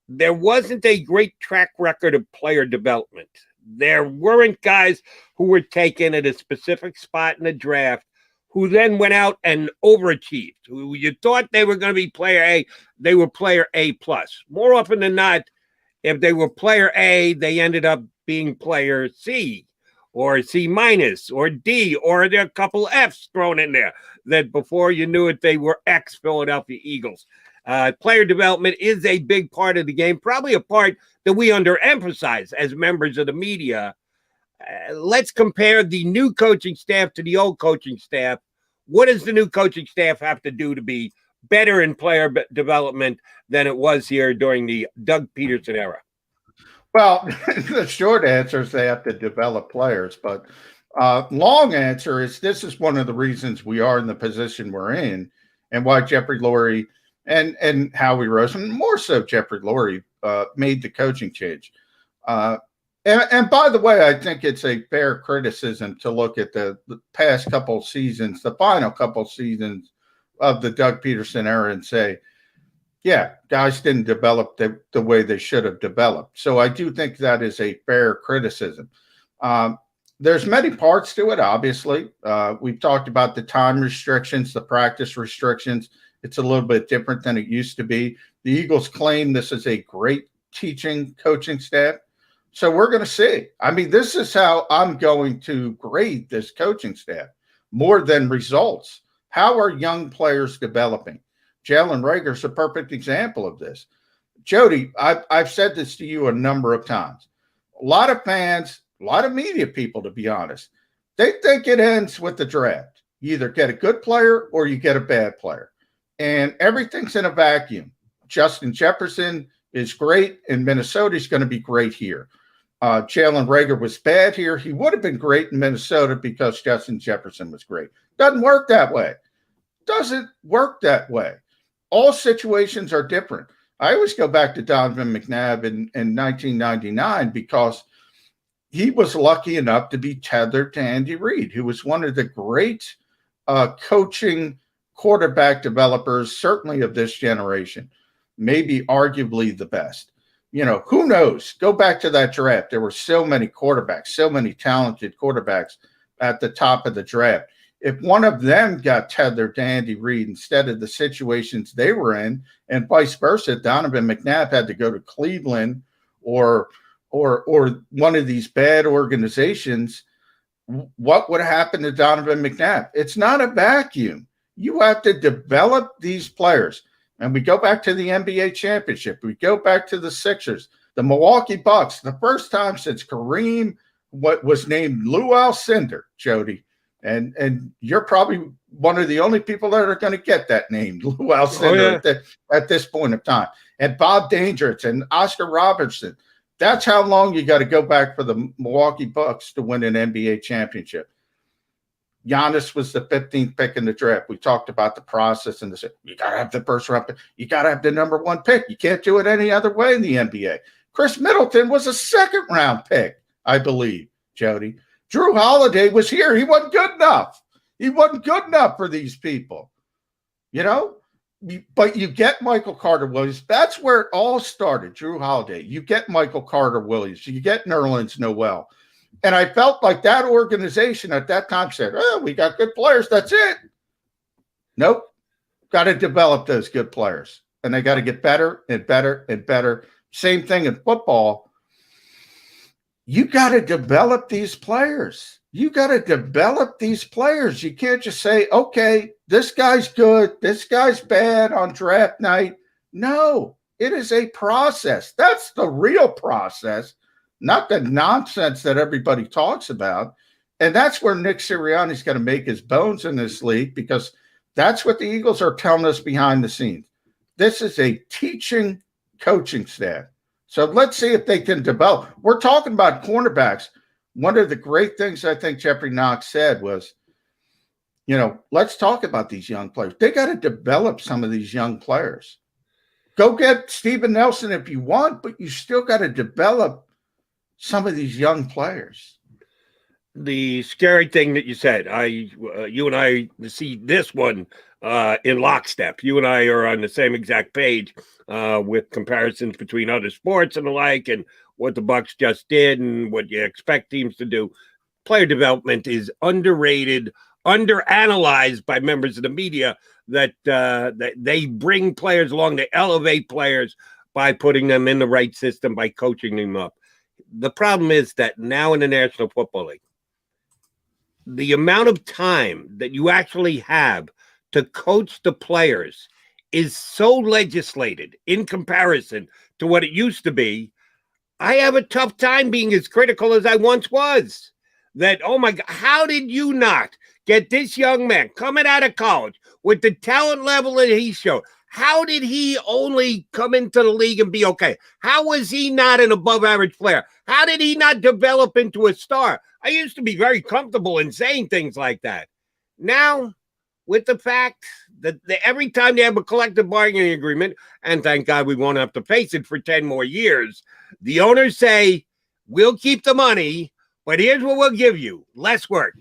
there wasn't a great track record of player development. There weren't guys who were taken at a specific spot in the draft who then went out and overachieved. Who you thought they were going to be player A, they were player A plus. More often than not, if they were player A, they ended up being player C or C minus or D, or there are a couple Fs thrown in there that before you knew it, they were ex-Philadelphia Eagles. Player development is a big part of the game, probably a part that we underemphasize as members of the media. Let's compare the new coaching staff to the old coaching staff. What does the new coaching staff have to do to be better in player development than it was here during the Doug Peterson era? Well, the short answer is they have to develop players, but long answer is this is one of the reasons we are in the position we're in and why Jeffrey Lurie and Howie Roseman, more so Jeffrey Lurie, made the coaching change. And by the way, I think it's a fair criticism to look at the past couple seasons, the final couple seasons of the Doug Peterson era and say, yeah, guys didn't develop the way they should have developed. So I do think that is a fair criticism. There's many parts to it, obviously. We've talked about the time restrictions, the practice restrictions. It's a little bit different than it used to be. The Eagles claim this is a great teaching coaching staff. So we're going to see. I mean, this is how I'm going to grade this coaching staff more than results. How are young players developing? Jalen Reagor's a perfect example of this. Jody, I've said this to you a number of times. A lot of fans, a lot of media people, to be honest, they think it ends with the draft. You either get a good player or you get a bad player. And everything's in a vacuum. Justin Jefferson is great, and Minnesota's going to be great here. Jalen Reagor was bad here. He would have been great in Minnesota because Justin Jefferson was great. Doesn't work that way. Doesn't work that way. All situations are different. I always go back to Donovan McNabb in 1999 because he was lucky enough to be tethered to Andy Reid, who was one of the great coaching quarterback developers, certainly of this generation, maybe arguably the best. You know, who knows? Go back to that draft. There were so many quarterbacks, so many talented quarterbacks at the top of the draft. If one of them got tethered to Andy Reid instead of the situations they were in, and vice versa, Donovan McNabb had to go to Cleveland or one of these bad organizations, what would happen to Donovan McNabb? It's not a vacuum. You have to develop these players. And we go back to the NBA championship. We go back to the Sixers, the Milwaukee Bucks, the first time since Kareem was named Lou Alcindor, Jody. And you're probably one of the only people that are going to get that name, Lou Alcindor, at this point of time. And Bob Dangerous and Oscar Robertson. That's how long you got to go back for the Milwaukee Bucks to win an NBA championship. Giannis was the 15th pick in the draft. We talked about the process and you got to have the first round pick. You got to have the number one pick. You can't do it any other way in the NBA. Chris Middleton was a second round pick, I believe, Jody. Drew Holiday was here. He wasn't good enough. He wasn't good enough for these people, you know. But you get Michael Carter-Williams. That's where it all started, Drew Holiday. You get Michael Carter-Williams. You get Nerlens Noel. And I felt like that organization at that time said, oh, we got good players. That's it. Nope. Got to develop those good players. And they got to get better and better and better. Same thing in football. You got to develop these players. you got to develop these players. You can't just say, okay, this guy's good, this guy's bad on draft night. No, it is a process. That's the real process, not the nonsense that everybody talks about. And that's where Nick Sirianni's going to make his bones in this league, because that's what the Eagles are telling us behind the scenes. This is a teaching coaching staff. So let's see if they can develop. We're talking about cornerbacks. One of the great things I think Geoffrey Knox said was, let's talk about these young players. They got to develop some of these young players. Go get Steven Nelson if you want, but you still got to develop some of these young players. The scary thing that you said, you and I see this one in lockstep. You and I are on the same exact page with comparisons between other sports and the like, and what the Bucs just did and what you expect teams to do. Player development is underrated, underanalyzed by members of the media, that they bring players along, they elevate players by putting them in the right system, by coaching them up. The problem is that now in the National Football League, the amount of time that you actually have to coach the players is so legislated in comparison to what it used to be. I have a tough time being as critical as I once was. That, oh my God, how did you not get this young man coming out of college with the talent level that he showed? How did he only come into the league and be okay? How was he not an above average player? How did he not develop into a star? I used to be very comfortable in saying things like that. Now, with the fact that every time they have a collective bargaining agreement, and thank God we won't have to face it for 10 more years, the owners say, we'll keep the money, but here's what we'll give you: less work.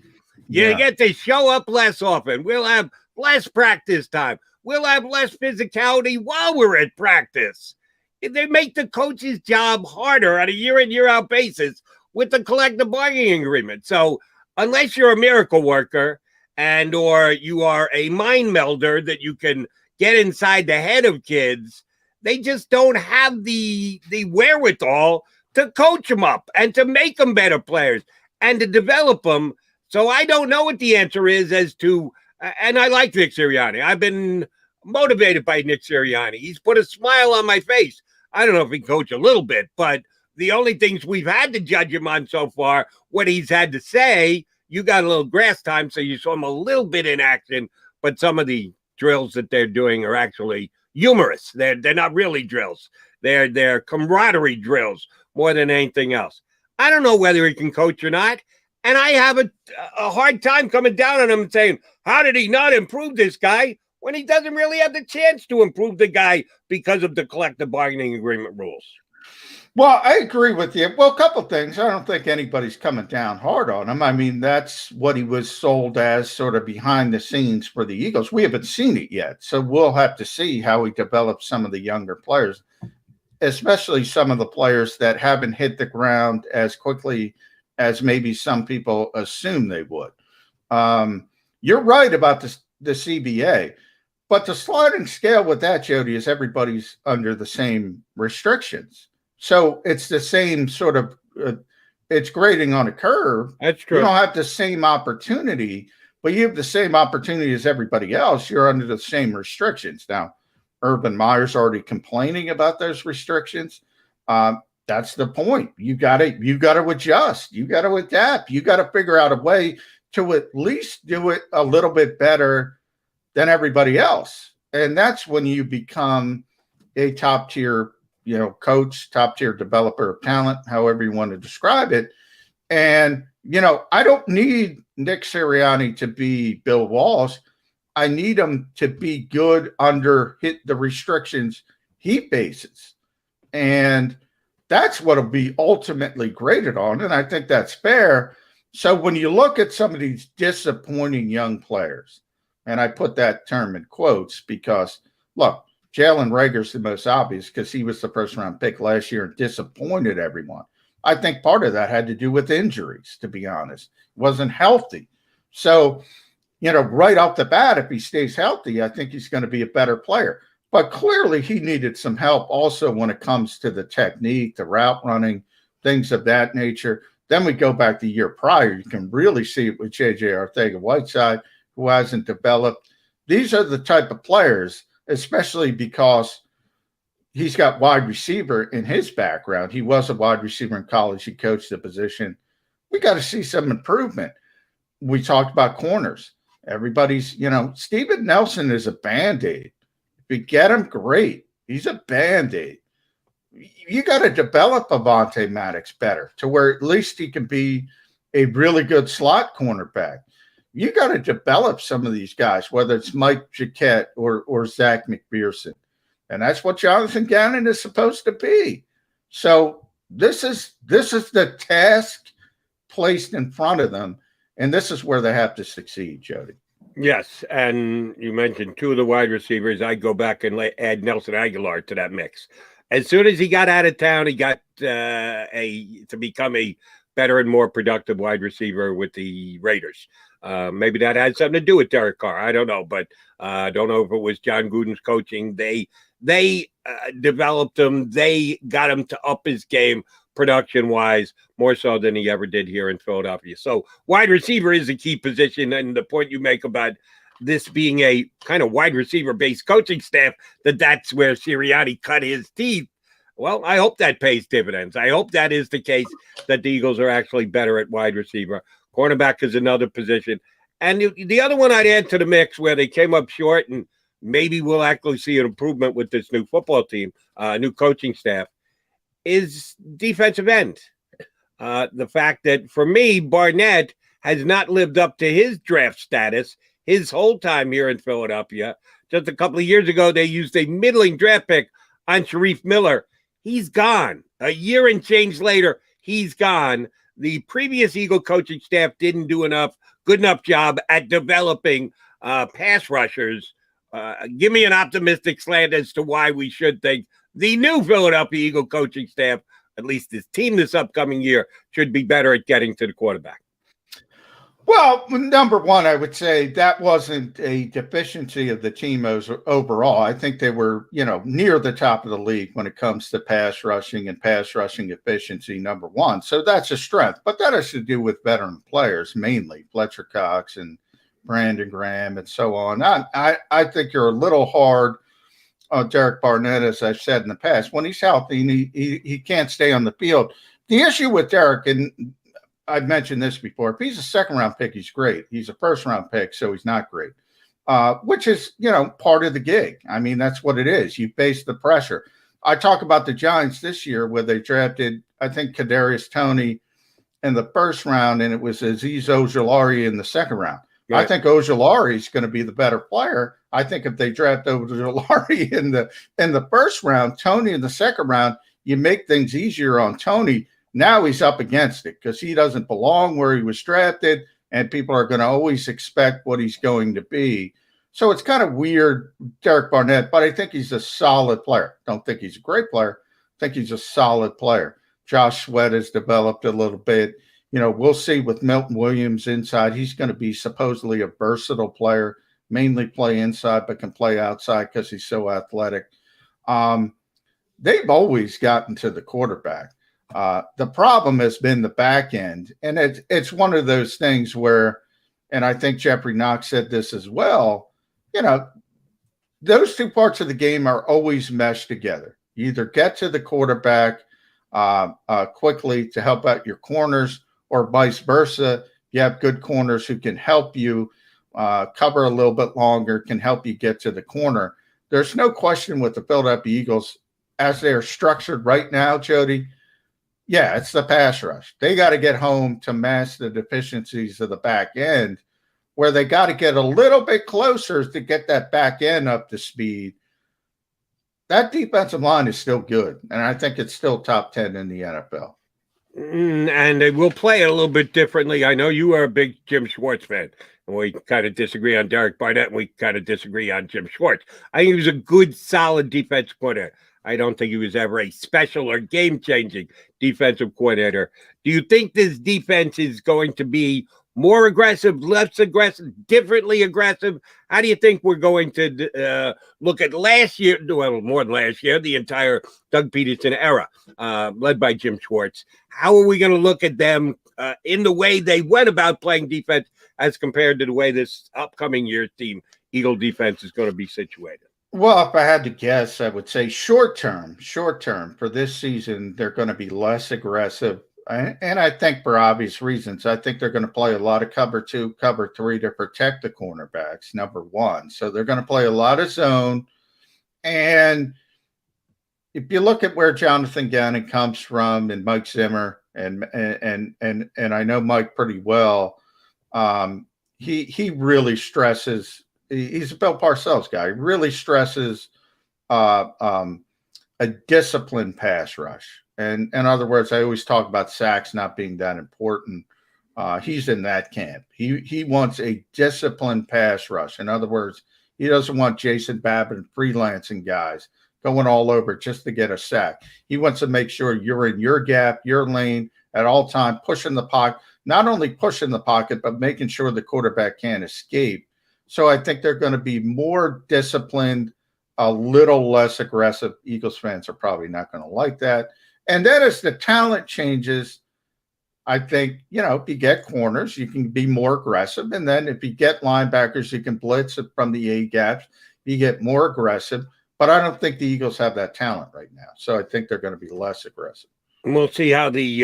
You get to show up less often. We'll have less practice time. We'll have less physicality while we're at practice. They make the coach's job harder on a year in, year out basis with the collective bargaining agreement. So unless you're a miracle worker and or you are a mind melder that you can get inside the head of kids, they just don't have the wherewithal to coach them up and to make them better players and to develop them. So I don't know what the answer is as to, and I like Nick Sirianni. I've been motivated by Nick Sirianni. He's put a smile on my face. I don't know if he can coach a little bit, but the only things we've had to judge him on so far, what he's had to say, you got a little grass time, so you saw him a little bit in action, but some of the drills that they're doing are actually humorous. They're not really drills. They're camaraderie drills more than anything else. I don't know whether he can coach or not, and I have a hard time coming down on him and saying, how did he not improve this guy when he doesn't really have the chance to improve the guy because of the collective bargaining agreement rules? Well, I agree with you. Well, a couple of things. I don't think anybody's coming down hard on him. I mean, that's what he was sold as, sort of behind the scenes for the Eagles. We haven't seen it yet, so we'll have to see how he develops some of the younger players, especially some of the players that haven't hit the ground as quickly as maybe some people assume they would. You're right about the CBA, but the sliding scale with that, Jody, is everybody's under the same restrictions. So it's the same sort of, it's grading on a curve. That's true. You don't have the same opportunity, but you have the same opportunity as everybody else. You're under the same restrictions. Now, Urban Meyer's already complaining about those restrictions. That's the point. You got to adjust. You got to adapt. You got to figure out a way to at least do it a little bit better than everybody else. And that's when you become a top tier, coach, top tier developer of talent, however you want to describe it. And, I don't need Nick Sirianni to be Bill Walsh. I need him to be good under the restrictions he faces. And that's what will be ultimately graded on. And I think that's fair. So when you look at some of these disappointing young players, and I put that term in quotes because, look, Jalen Reagor's the most obvious because he was the first round pick last year and disappointed everyone. I think part of that had to do with injuries, to be honest. Wasn't healthy. So, right off the bat, if he stays healthy, I think he's going to be a better player. But clearly he needed some help also when it comes to the technique, the route running, things of that nature. Then we go back the year prior. You can really see it with J.J. Arcega-Whiteside, who hasn't developed. These are the type of players, especially because he's got wide receiver in his background. He was a wide receiver in college. He coached the position. We got to see some improvement. We talked about corners. Everybody's, Steven Nelson is a Band-Aid. If you get him, great. He's a Band-Aid. You got to develop Avonte Maddox better to where at least he can be a really good slot cornerback. You got to develop some of these guys, whether it's Mike Jaquette or Zach McPherson. And that's what Jonathan Gannon is supposed to be. So this is the task placed in front of them, and this is where they have to succeed, Jody. Yes, and you mentioned two of the wide receivers. I go back and add Nelson Aguilar to that mix. As soon as he got out of town, he got to become a better and more productive wide receiver with the Raiders. Maybe that had something to do with Derek Carr. I don't know, but I don't know if it was John Gruden's coaching. They developed him. They got him to up his game production-wise more so than he ever did here in Philadelphia. So wide receiver is a key position, and the point you make about this being a kind of wide receiver-based coaching staff, that's where Sirianni cut his teeth. Well, I hope that pays dividends. I hope that is the case, that the Eagles are actually better at wide receiver. Cornerback is another position. And the other one I'd add to the mix where they came up short, and maybe we'll actually see an improvement with this new football team, new coaching staff, is defensive end. The fact that, for me, Barnett has not lived up to his draft status his whole time here in Philadelphia. Just a couple of years ago, they used a middling draft pick on Sharif Miller. He's gone. A year and change later, he's gone. The previous Eagle coaching staff didn't do good enough job at developing pass rushers. Give me an optimistic slant as to why we should think the new Philadelphia Eagle coaching staff, at least this team this upcoming year, should be better at getting to the quarterback. Well, number one, I would say that wasn't a deficiency of the team overall. I think they were, near the top of the league when it comes to pass rushing and pass rushing efficiency, number one. So that's a strength. But that has to do with veteran players, mainly Fletcher Cox and Brandon Graham and so on. I think you're a little hard on Derek Barnett, as I've said in the past. When he's healthy, he can't stay on the field. The issue with Derek, and I've mentioned this before, if he's a second-round pick, he's great. He's a first-round pick, so he's not great, which is, part of the gig. I mean, that's what it is. You face the pressure. I talk about the Giants this year where they drafted, I think, Kadarius Toney in the first round, and it was Azeez Ojulari in the second round. Right. I think Ojulari is going to be the better player. I think if they draft Ojulari in the first round, Toney in the second round, you make things easier on Toney. Now he's up against it because he doesn't belong where he was drafted, and people are going to always expect what he's going to be. So it's kind of weird, Derek Barnett, but I think he's a solid player. Don't think he's a great player. I think he's a solid player. Josh Sweat has developed a little bit. We'll see with Milton Williams inside. He's going to be supposedly a versatile player, mainly play inside, but can play outside because he's so athletic. They've always gotten to the quarterback. The problem has been the back end. And it's one of those things where, and I think Geoffrey Knox said this as well, those two parts of the game are always meshed together. You either get to the quarterback quickly to help out your corners, or vice versa. You have good corners who can help you cover a little bit longer, can help you get to the corner. There's no question with the Philadelphia Eagles, as they're structured right now, Jody, yeah, it's the pass rush. They got to get home to mask the deficiencies of the back end, where they got to get a little bit closer to get that back end up to speed. That defensive line is still good, and I think it's still top 10 in the NFL. And they will play it a little bit differently. I know you are a big Jim Schwartz fan, and we kind of disagree on Derek Barnett, and we kind of disagree on Jim Schwartz. I think he was a good, solid defense coordinator. I don't think he was ever a special or game-changing defensive coordinator. Do you think this defense is going to be more aggressive, less aggressive, differently aggressive? How do you think we're going to look at last year, well, more than last year, the entire Doug Peterson era, led by Jim Schwartz? How are we going to look at them in the way they went about playing defense as compared to the way this upcoming year's team, Eagle defense, is going to be situated? Well, if I had to guess, I would say short term for this season, they're going to be less aggressive. And I think for obvious reasons. I think they're going to play a lot of cover 2, cover 3 to protect the cornerbacks, number one. So they're going to play a lot of zone. And if you look at where Jonathan Gannon comes from and Mike Zimmer, and I know Mike pretty well, he really stresses. He's a Bill Parcells guy. He really stresses a disciplined pass rush. And in other words, I always talk about sacks not being that important. He's in that camp. He wants a disciplined pass rush. In other words, he doesn't want Jason Babbitt freelancing guys going all over just to get a sack. He wants to make sure you're in your gap, your lane at all time, pushing the pocket, not only pushing the pocket, but making sure the quarterback can't escape. So I think they're going to be more disciplined, a little less aggressive. Eagles fans are probably not going to like that. And then as the talent changes, I think, if you get corners, you can be more aggressive. And then if you get linebackers, you can blitz from the A gaps. You get more aggressive. But I don't think the Eagles have that talent right now. So I think they're going to be less aggressive. We'll see how the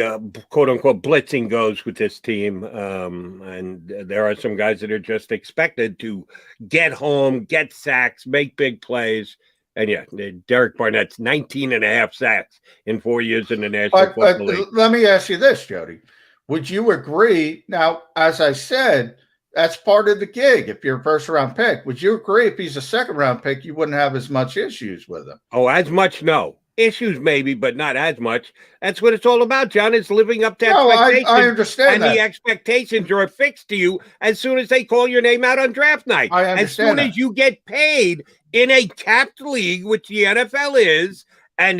quote-unquote blitzing goes with this team. And there are some guys that are just expected to get home, get sacks, make big plays. And, yeah, Derek Barnett's 19 and a half sacks in 4 years in the National Football League. Let me ask you this, Jody. Would you agree? Now, as I said, that's part of the gig. If you're a first-round pick, would you agree if he's a second-round pick, you wouldn't have as much issues with him? Oh, as much? No. Issues maybe, but not as much. That's what it's all about, John. It's living up to expectations. I understand and that. The expectations are affixed to you as soon as they call your name out on draft night. I understand as you get paid in a capped league, which the NFL is, and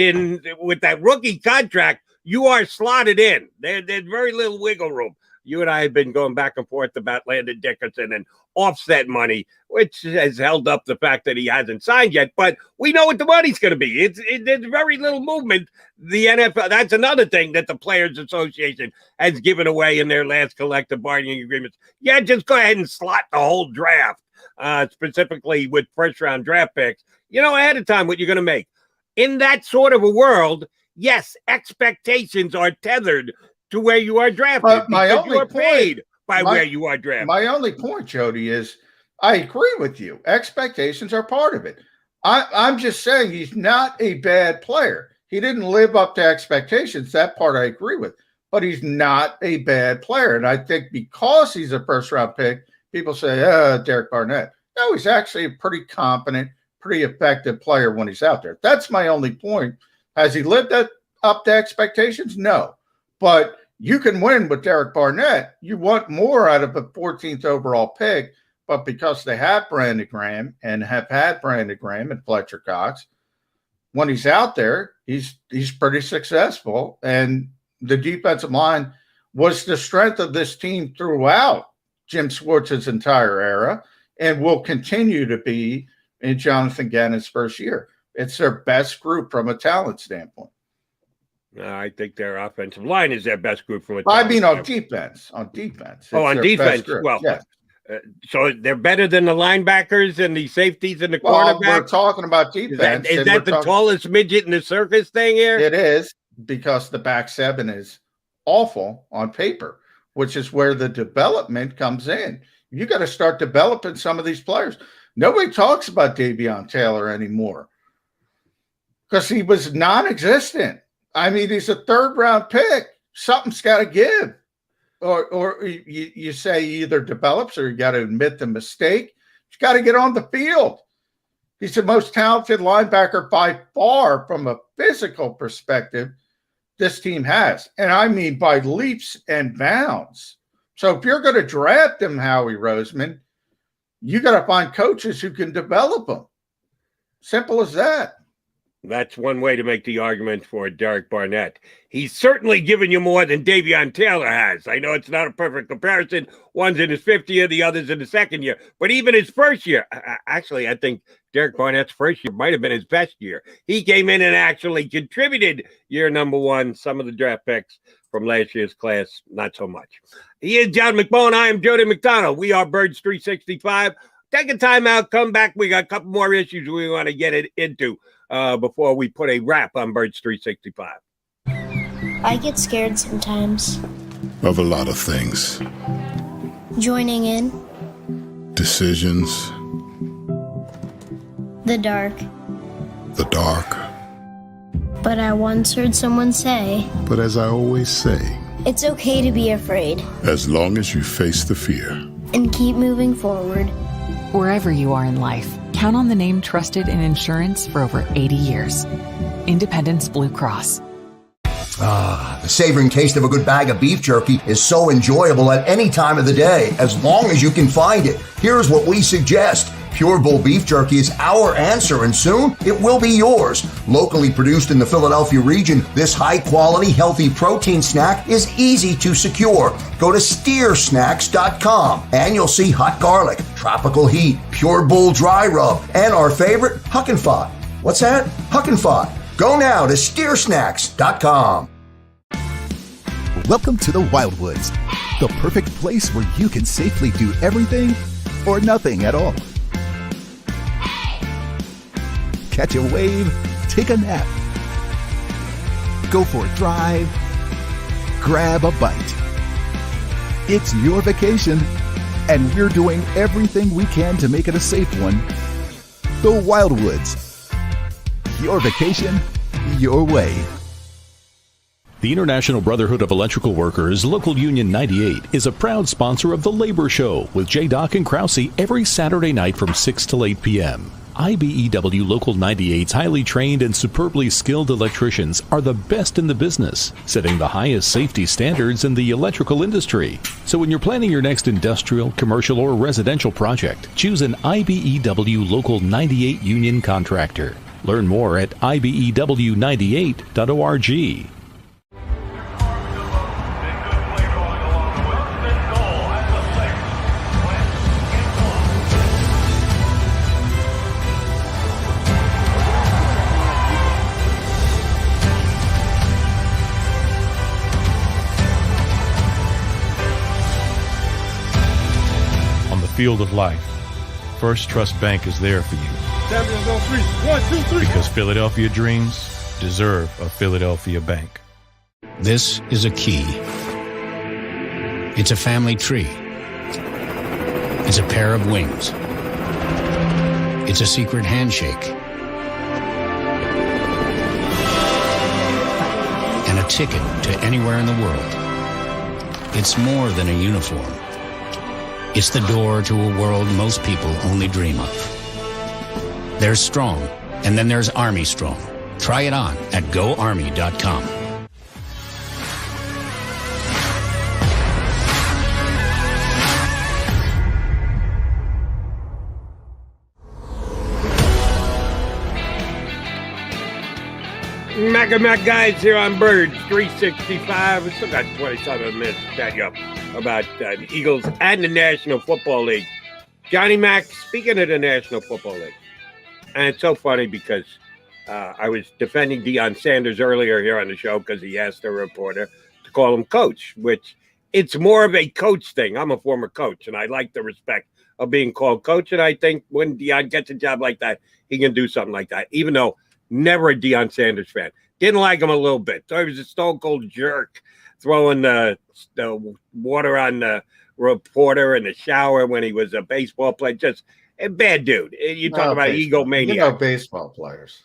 with that rookie contract, you are slotted in. There's very little wiggle room. You and I have been going back and forth about Landon Dickerson and offset money, which has held up the fact that he hasn't signed yet. But we know what the money's going to be. There's very little movement. The NFL, that's another thing that the Players Association has given away in their last collective bargaining agreements. Yeah, just go ahead and slot the whole draft, specifically with first-round draft picks. You know ahead of time what you're going to make. In that sort of a world, yes, expectations are tethered to where you are drafted. But my only point, paid by where you are drafted. My only point, Jody, is I agree with you. Expectations are part of it. I'm just saying he's not a bad player. He didn't live up to expectations. That part I agree with. But he's not a bad player. And I think because he's a first-round pick, people say, Derek Barnett. No, he's actually a pretty competent, pretty effective player when he's out there. That's my only point. Has he lived up to expectations? No. But you can win with Derek Barnett. You want more out of a 14th overall pick, but because they have Brandon Graham and have had Brandon Graham and Fletcher Cox, when he's out there, he's pretty successful. And the defensive line was the strength of this team throughout Jim Schwartz's entire era and will continue to be in Jonathan Gannon's first year. It's their best group from a talent standpoint. I think their offensive line is their best group from a I mean, on defense. On defense. Oh, on defense. Well, yeah. So they're better than the linebackers and the safeties and the cornerbacks? We're talking about defense. Is that the tallest midget in the circus thing here? It is, because the back seven is awful on paper, which is where the development comes in. You got to start developing some of these players. Nobody talks about Davion Taylor anymore because he was non-existent. I mean, he's a third-round pick. Something's got to give. Or you say he either develops or you got to admit the mistake. He's got to get on the field. He's the most talented linebacker by far from a physical perspective this team has. And I mean by leaps and bounds. So if you're going to draft him, Howie Roseman, you got to find coaches who can develop him. Simple as that. That's one way to make the argument for Derek Barnett. He's certainly given you more than Davion Taylor has. I know it's not a perfect comparison. One's in his fifth year, the other's in the second year. But even his first year, actually, I think Derek Barnett's first year might have been his best year. He came in and actually contributed year number one. Some of the draft picks from last year's class, not so much. He is John McMullen. I am Jody McDonald. We are Birds 365. Take a time out, come back. We got a couple more issues we want to get into before we put a wrap on Birds 365. I get scared sometimes. Of a lot of things. Joining in. Decisions. The dark. The dark. But I once heard someone say, But as I always say, it's okay to be afraid. As long as you face the fear. And keep moving forward. Wherever you are in life, count on the name trusted in insurance for over 80 years. Independence Blue Cross. The savoring taste of a good bag of beef jerky is so enjoyable at any time of the day, as long as you can find it. Here's what we suggest. Pure Bull beef jerky is our answer, and soon it will be yours. Locally produced in the Philadelphia region, this high-quality, healthy protein snack is easy to secure. Go to steersnacks.com, and you'll see hot garlic, tropical heat, Pure Bull dry rub, and our favorite, Huck and Fod. What's that? Huck and Fod. Go now to steersnacks.com. Welcome to the Wildwoods, the perfect place where you can safely do everything or nothing at all. Catch a wave, take a nap, go for a drive, grab a bite. It's your vacation, and we're doing everything we can to make it a safe one. The Wildwoods. Your vacation, your way. The International Brotherhood of Electrical Workers, Local Union 98, is a proud sponsor of The Labor Show with J. and Krause every Saturday night from 6 to 8 p.m. IBEW Local 98's highly trained and superbly skilled electricians are the best in the business, setting the highest safety standards in the electrical industry. So when you're planning your next industrial, commercial, or residential project, choose an IBEW Local 98 union contractor. Learn more at ibew98.org. On the field of life, First Trust Bank is there for you. Champions on three. 1, 2, 3. Because Philadelphia dreams deserve a Philadelphia bank. This is a key. It's a family tree. It's a pair of wings. It's a secret handshake. And a ticket to anywhere in the world. It's more than a uniform. It's the door to a world most people only dream of. There's Strong, and then there's Army Strong. Try it on at GoArmy.com. Mac guys here on Birds 365. We still got 27 minutes to tell you about the Eagles and the National Football League. Johnny Mac, speaking of the National Football League, and it's so funny because I was defending Deion Sanders earlier here on the show because he asked a reporter to call him coach, which it's more of a coach thing. I'm a former coach, and I like the respect of being called coach, and I think when Deion gets a job like that, he can do something like that, even though never a Deion Sanders fan. Didn't like him a little bit. Thought he was a stone-cold jerk, throwing the water on the reporter in the shower when he was a baseball player. Just a bad dude. You talk about egomaniac. You know, baseball players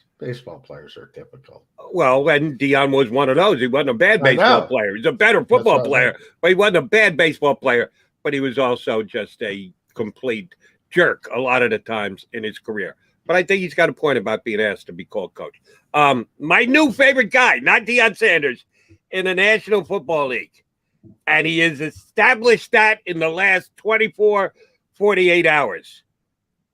are typical. Well, and Deion was one of those. He wasn't a bad baseball player. He's a better football player, but he wasn't a bad baseball player. But he was also just a complete jerk a lot of the times in his career. But I think he's got a point about being asked to be called coach. My new favorite guy, not Deion Sanders, in the National Football League. And he has established that in the last 24, 48 hours.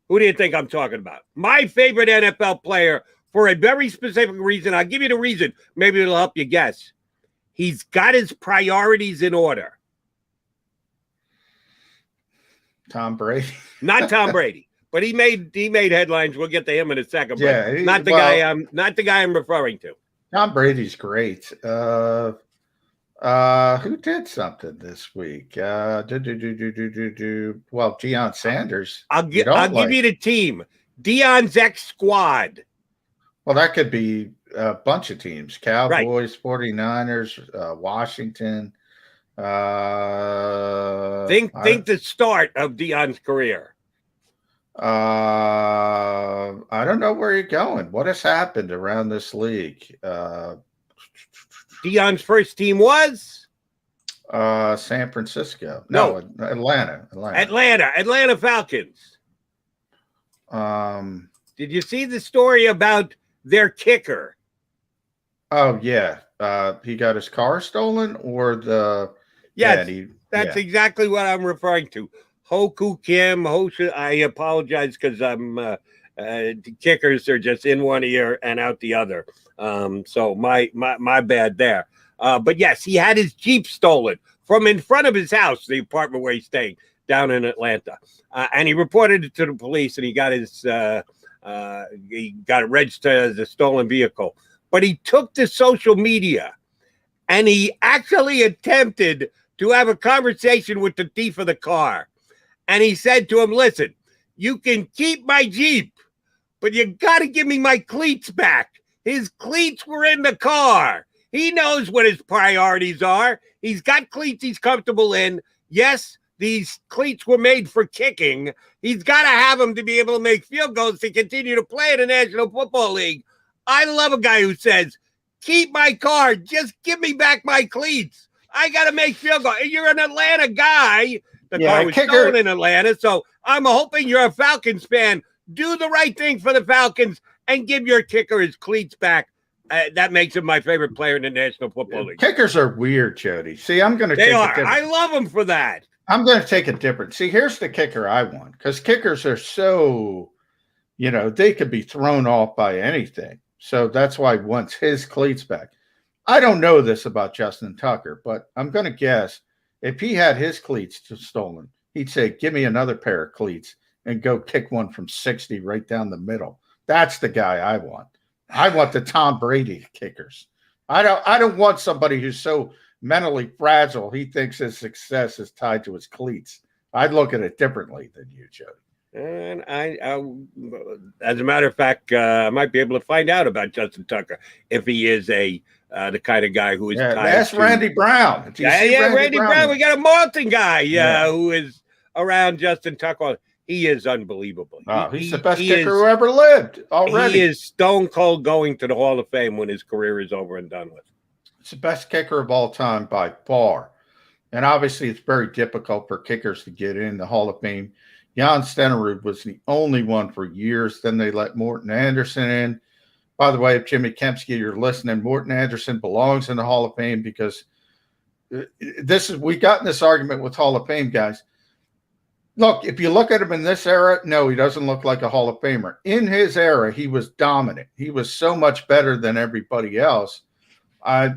Who do you think I'm talking about? My favorite NFL player for a very specific reason. I'll give you the reason. Maybe it'll help you guess. He's got his priorities in order. Tom Brady. Not Tom Brady, but he made headlines. We'll get to him in a second. Yeah, but not the guy I'm referring to. Tom Brady's great. Who did something this week? Well, Deion Sanders. I'll give you the team. Deion's ex squad. Well, that could be a bunch of teams. Cowboys, 49ers, Washington. Think the start of Deion's career. I don't know where you're going. What has happened around this league? Deion's first team was San Francisco. No, Atlanta Falcons. Did you see the story about their kicker? Oh yeah. He got his car stolen, or that's exactly what I'm referring to. Hoku Kim, I apologize because I'm kickers are just in one ear and out the other. So my bad there. But yes, he had his Jeep stolen from in front of his house, the apartment where he's staying down in Atlanta. And he reported it to the police, and he got it registered as a stolen vehicle. But he took to social media, and he actually attempted to have a conversation with the thief of the car. And he said to him, listen, you can keep my Jeep, but you got to give me my cleats back. His cleats were in the car. He knows what his priorities are. He's got cleats he's comfortable in. Yes, these cleats were made for kicking. He's got to have them to be able to make field goals to continue to play in the National Football League. I love a guy who says, keep my car. Just give me back my cleats. I got to make field goals. You're an Atlanta guy. The car was stolen in Atlanta, so I'm hoping you're a Falcons fan. Do the right thing for the Falcons and give your kicker his cleats back. That makes him my favorite player in the National Football League. Kickers are weird, Jody. See, I'm going to take a different. I love them for that. I'm going to take a different. See, here's the kicker I want, because kickers are so, they could be thrown off by anything. So that's why he wants his cleats back. I don't know this about Justin Tucker, but I'm going to guess if he had his cleats stolen, he'd say, give me another pair of cleats and go kick one from 60 right down the middle. That's the guy I want. I want the Tom Brady kickers. I don't want somebody who's so mentally fragile he thinks his success is tied to his cleats. I'd look at it differently than you, Jody. And I as a matter of fact, I might be able to find out about Justin Tucker if he is the kind of guy who is tied that's to Randy Brown. Randy Brown. We got a Martin guy who is around Justin Tucker. He is unbelievable. He's the best kicker who ever lived already. He is stone cold going to the Hall of Fame when his career is over and done with. It's the best kicker of all time by far. And obviously it's very difficult for kickers to get in the Hall of Fame. Jan Stenerud was the only one for years. Then they let Morton Anderson in. By the way, if Jimmy Kempski, you're listening, Morton Anderson belongs in the Hall of Fame because we got in this argument with Hall of Fame guys. Look, if you look at him in this era, no, he doesn't look like a Hall of Famer. In his era, he was dominant. He was so much better than everybody else. I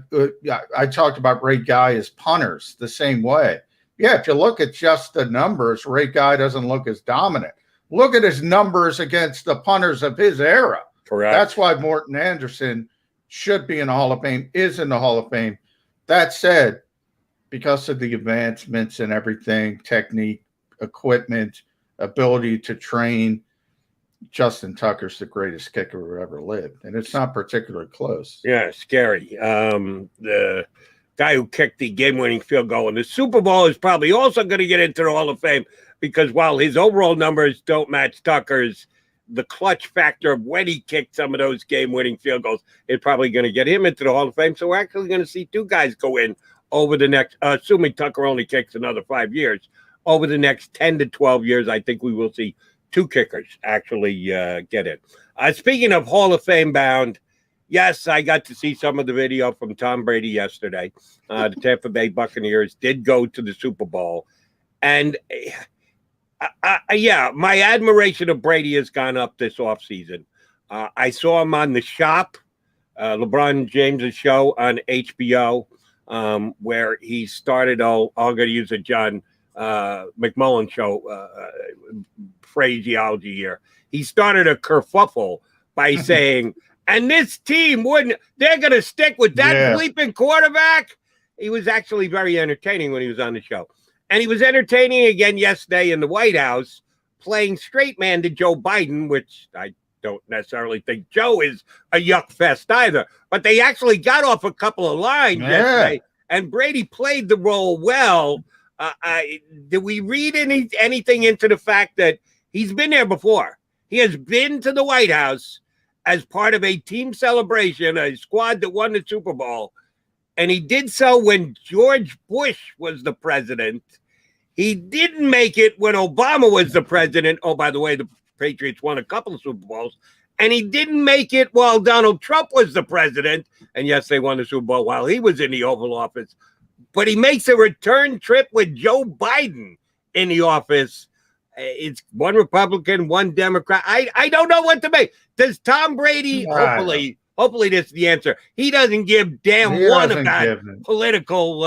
talked about Ray Guy as punters the same way. Yeah, if you look at just the numbers, Ray Guy doesn't look as dominant. Look at his numbers against the punters of his era. Correct. That's why Morton Anderson should be in the Hall of Fame, is in the Hall of Fame. That said, because of the advancements and everything, technique, equipment, ability to train, Justin Tucker's the greatest kicker who ever lived. And it's not particularly close. Yeah, scary. The guy who kicked the game-winning field goal in the Super Bowl is probably also going to get into the Hall of Fame because while his overall numbers don't match Tucker's, the clutch factor of when he kicked some of those game-winning field goals is probably going to get him into the Hall of Fame. So we're actually going to see two guys go in over the next, assuming Tucker only kicks another 5 years, over the next 10 to 12 years, I think we will see two kickers actually get in. Speaking of Hall of Fame bound, yes, I got to see some of the video from Tom Brady yesterday. The Tampa Bay Buccaneers did go to the Super Bowl. And, my admiration of Brady has gone up this offseason. I saw him on The Shop, LeBron James's show on HBO, where he started. I'm going to use a John McMullen show phraseology here. He started a kerfuffle by saying, "And this team they're going to stick with that bleeping quarterback." He was actually very entertaining when he was on the show. And he was entertaining again yesterday in the White House, playing straight man to Joe Biden, which I don't necessarily think Joe is a yuck fest either. But they actually got off a couple of lines yesterday, and Brady played the role well. Did we read anything into the fact that he's been there before? He has been to the White House as part of a team celebration, a squad that won the Super Bowl. And he did so when George Bush was the president. He didn't make it when Obama was the president. Oh, by the way, the Patriots won a couple of Super Bowls. And he didn't make it while Donald Trump was the president. And yes, they won the Super Bowl while he was in the Oval Office. But he makes a return trip with Joe Biden in the office. It's one Republican, one Democrat. I don't know what to make. Does Tom Brady, hopefully this is the answer. He doesn't give one about political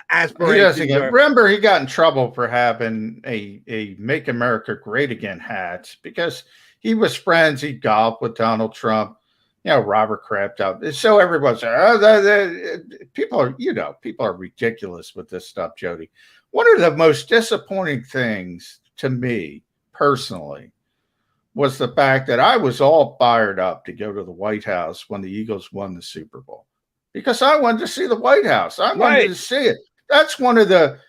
aspirations. Remember, he got in trouble for having a Make America Great Again hat because he was friends. He golfed with Donald Trump. Robert crapped out. So everybody's people are ridiculous with this stuff, Jody. One of the most disappointing things to me personally was the fact that I was all fired up to go to the White House when the Eagles won the Super Bowl because I wanted to see the White House. I wanted to see it. That's one of the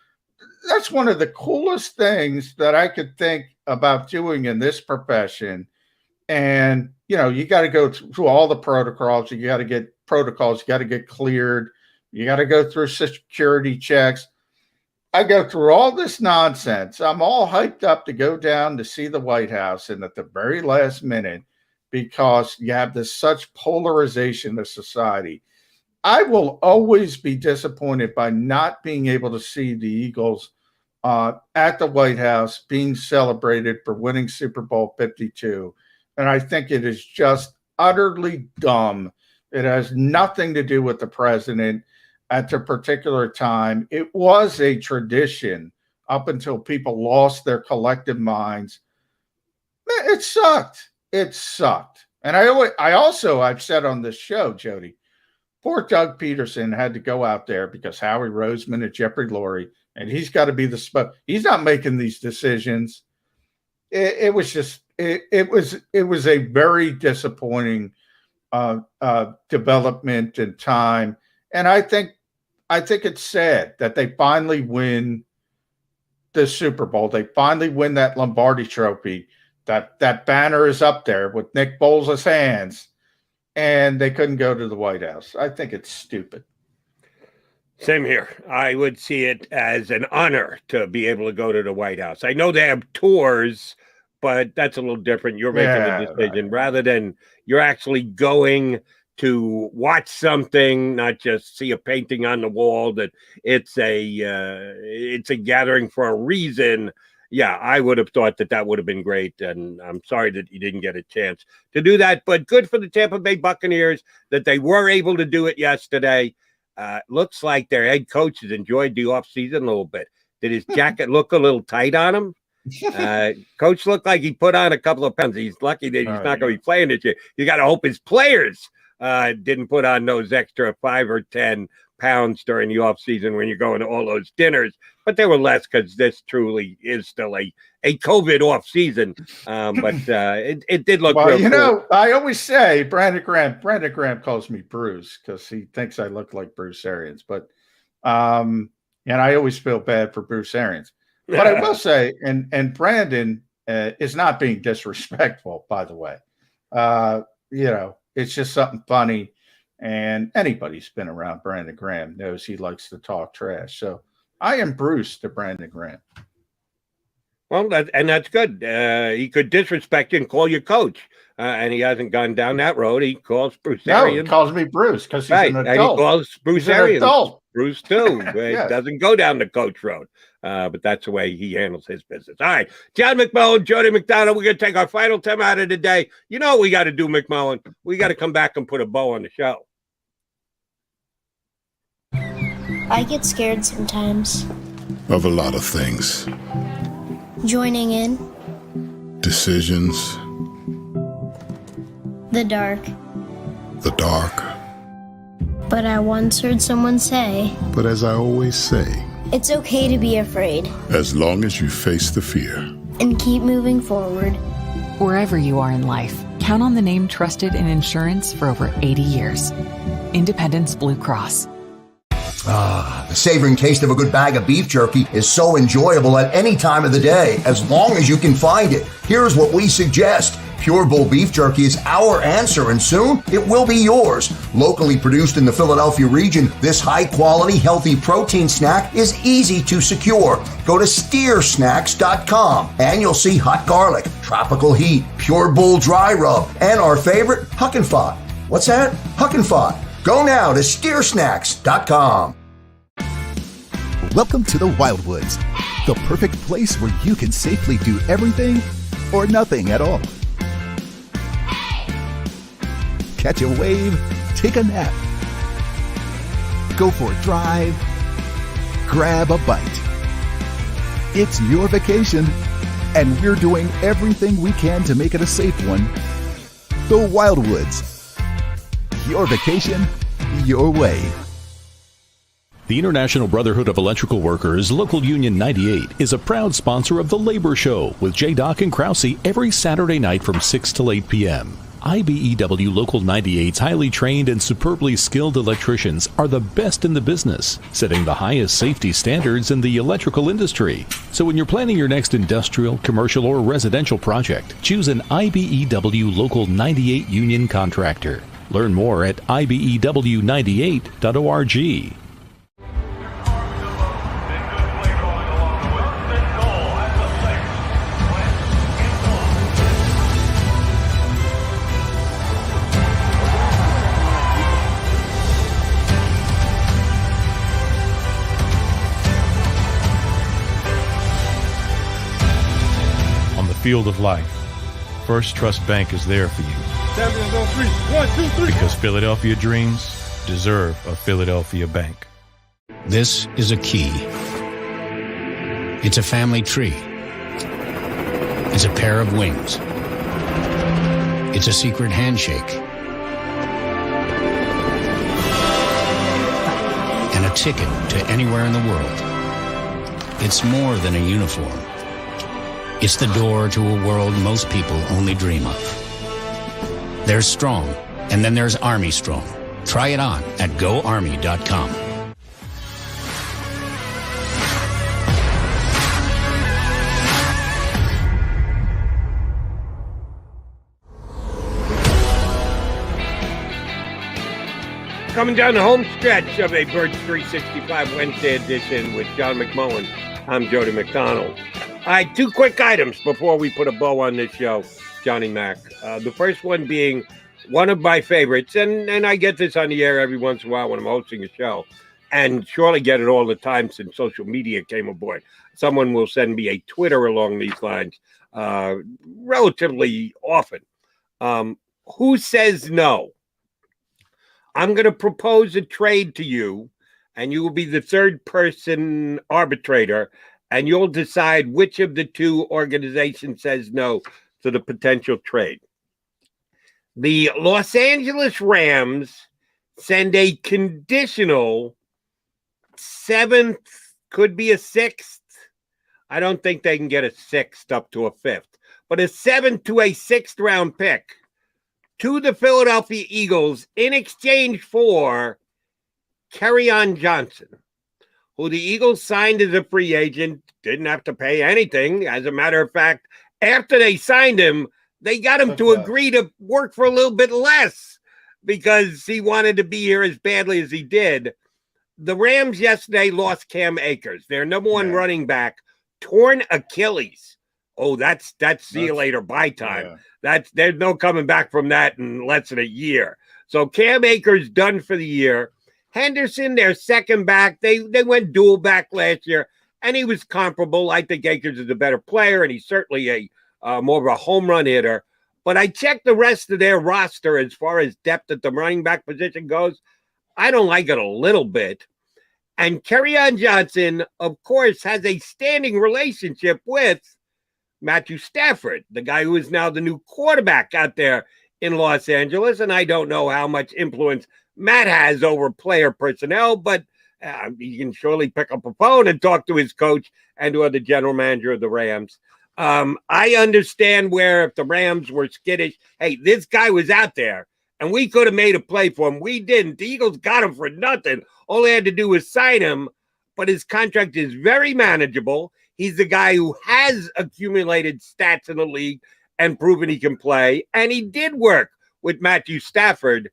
coolest things that I could think about doing in this profession. And, you got to go through all the protocols. You got to get cleared. You got to go through security checks. I go through all this nonsense. I'm all hyped up to go down to see the White House, and at the very last minute, because you have this such polarization of society, I will always be disappointed by not being able to see the Eagles at the White House being celebrated for winning Super Bowl 52. And I think it is just utterly dumb. It has nothing to do with the president. At the particular time, it was a tradition up until people lost their collective minds. It sucked. And I've said on this show, Jody, poor Doug Peterson had to go out there because Howie Roseman and Jeffrey Lurie, and he's got to be he's not making these decisions. It was a very disappointing development in time. And I think it's sad that they finally win the Super Bowl. They finally win that Lombardi Trophy. That banner is up there with Nick Foles' hands, and they couldn't go to the White House. I think it's stupid. Same here. I would see it as an honor to be able to go to the White House. I know they have tours, but that's a little different. You're making the decision rather than you're actually going to watch something, not just see a painting on the wall. That it's a gathering for a reason. Yeah, I would have thought that would have been great, and I'm sorry that you didn't get a chance to do that. But good for the Tampa Bay Buccaneers that they were able to do it yesterday. Looks like their head coach has enjoyed the offseason a little bit. Did his jacket look a little tight on him? Coach looked like he put on a couple of pounds. He's lucky that he's not going to be playing this year. You got to hope his players didn't put on those extra 5 or 10 pounds during the off season when you're going to all those dinners, but they were less because this truly is still a COVID off season. But it did look well. Cool. I always say Brandon Graham calls me Bruce because he thinks I look like Bruce Arians, but and I always feel bad for Bruce Arians. But I will say, and Brandon is not being disrespectful, by the way. It's just something funny. And anybody who's been around Brandon Graham knows he likes to talk trash. So I am Bruce to Brandon Graham. Well, that's good. He could disrespect you and call you coach. and he hasn't gone down that road. He calls Bruce No, he Arians. calls me Bruce because he's Right, an and adult. he calls Bruce He's an Arians adult. Bruce too. Yes. He doesn't go down the coach road, but that's the way he handles his business. All right, John McMullen, Jody McDonald. We're gonna take our final time out of the day. You know what we got to do, McMullen? We got to come back and put a bow on the show. I get scared sometimes. Of a lot of things. Joining in. Decisions. The dark. The dark. But I once heard someone say, But as I always say, it's okay to be afraid. as long as you face the fear. And keep moving forward. Wherever you are in life, count on the name trusted in insurance for over 80 years. Independence Blue Cross. The savoring taste of a good bag of beef jerky is so enjoyable at any time of the day, as long as you can find it. Here's what we suggest. Pure Bull beef jerky is our answer, and soon it will be yours. Locally produced in the Philadelphia region, this high-quality, healthy protein snack is easy to secure. Go to steersnacks.com, and you'll see hot garlic, tropical heat, Pure Bull dry rub, and our favorite, Huck and Fod. What's that? Huck and Fod. Go now to steersnacks.com. Welcome to the Wildwoods, the perfect place where you can safely do everything or nothing at all. Catch a wave, take a nap, go for a drive, grab a bite. It's your vacation, and we're doing everything we can to make it a safe one. The Wildwoods. Your vacation, your way. The International Brotherhood of Electrical Workers, Local Union 98, is a proud sponsor of The Labor Show with J. and Krause every Saturday night from 6 till 8 p.m. IBEW Local 98's highly trained and superbly skilled electricians are the best in the business, setting the highest safety standards in the electrical industry. So when you're planning your next industrial, commercial, or residential project, choose an IBEW Local 98 union contractor. Learn more at ibew98.org. On the field of life, First Trust Bank is there for you. Champions on three. 1, 2, 3. Because Philadelphia dreams deserve a Philadelphia bank. This is a key. It's a family tree. It's a pair of wings. It's a secret handshake. And a ticket to anywhere in the world. It's more than a uniform. It's the door to a world most people only dream of. There's Strong, and then there's Army Strong. Try it on at GoArmy.com. Coming down the home stretch of a Birds 365 Wednesday edition with John McMullen. I'm Jody McDonald. All right, two quick items before we put a bow on this show, Johnny Mac. The first one being one of my favorites, and I get this on the air every once in a while when I'm hosting a show, and surely get it all the time since social media came aboard. Someone will send me a Twitter along these lines relatively often. Who says no? I'm going to propose a trade to you, and you will be the third person arbitrator, and you'll decide which of the two organizations says no to the potential trade. The Los Angeles Rams send a conditional 7th, could be a 6th. I don't think they can get a 6th up to a 5th, but a 7th to a 6th round pick to the Philadelphia Eagles in exchange for Kerryon Johnson, who the Eagles signed as a free agent, didn't have to pay anything. As a matter of fact, after they signed him, they got him to agree to work for a little bit less because he wanted to be here as badly as he did. The Rams yesterday lost Cam Akers, their number one running back, torn Achilles. oh, that's see you later, bye time. Yeah. There's no coming back from that in less than a year. So Cam Akers done for the year. Henderson, their second back, they went dual back last year, and he was comparable. I think Akers is a better player, and he's certainly a more of a home run hitter. But I checked the rest of their roster as far as depth at the running back position goes. I don't like it a little bit. And Kerryon Johnson, of course, has a standing relationship with Matthew Stafford, the guy who is now the new quarterback out there in Los Angeles. And I don't know how much influence Matt has over player personnel, but he can surely pick up a phone and talk to his coach and to the general manager of the Rams. I understand where if the Rams were skittish, hey, this guy was out there and we could have made a play for him. We didn't. The Eagles got him for nothing. All they had to do was sign him, but his contract is very manageable. He's the guy who has accumulated stats in the league and proven he can play, and he did work with Matthew Stafford.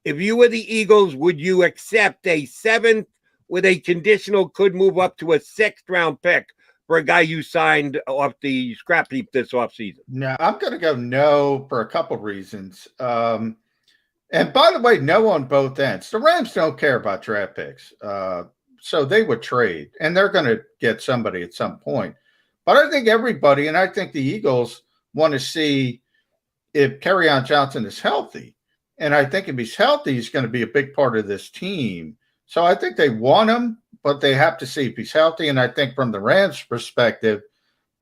If you were the Eagles, would you accept a 7th with a conditional could move up to a 6th-round pick for a guy you signed off the scrap heap this offseason? No, I'm going to go no for a couple reasons. And by the way, no on both ends. The Rams don't care about draft picks. So they would trade, and they're going to get somebody at some point. But I think everybody, and I think the Eagles want to see if Kerryon Johnson is healthy. And I think if he's healthy, he's going to be a big part of this team. So I think they want him, but they have to see if he's healthy. And I think from the Rams' perspective,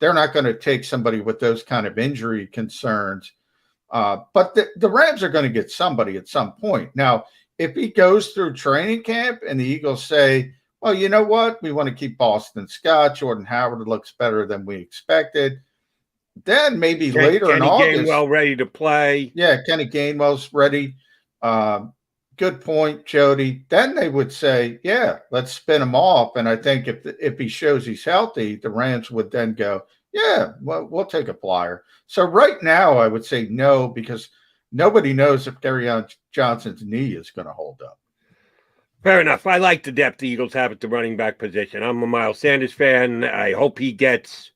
they're not going to take somebody with those kind of injury concerns. But the Rams are going to get somebody at some point. Now, if he goes through training camp and the Eagles say, well, you know what? We want to keep Boston Scott. Jordan Howard looks better than we expected. Then maybe later in August. Kenny Gainwell ready to play. Yeah, Kenny Gainwell's ready. Good point, Jody. Then they would say, yeah, let's spin him off. And I think if he shows he's healthy, the Rams would then go, yeah, well, we'll take a flyer. So right now I would say no, because nobody knows if Kerryon Johnson's knee is going to hold up. Fair enough. I like the depth the Eagles have at the running back position. I'm a Miles Sanders fan. I hope he gets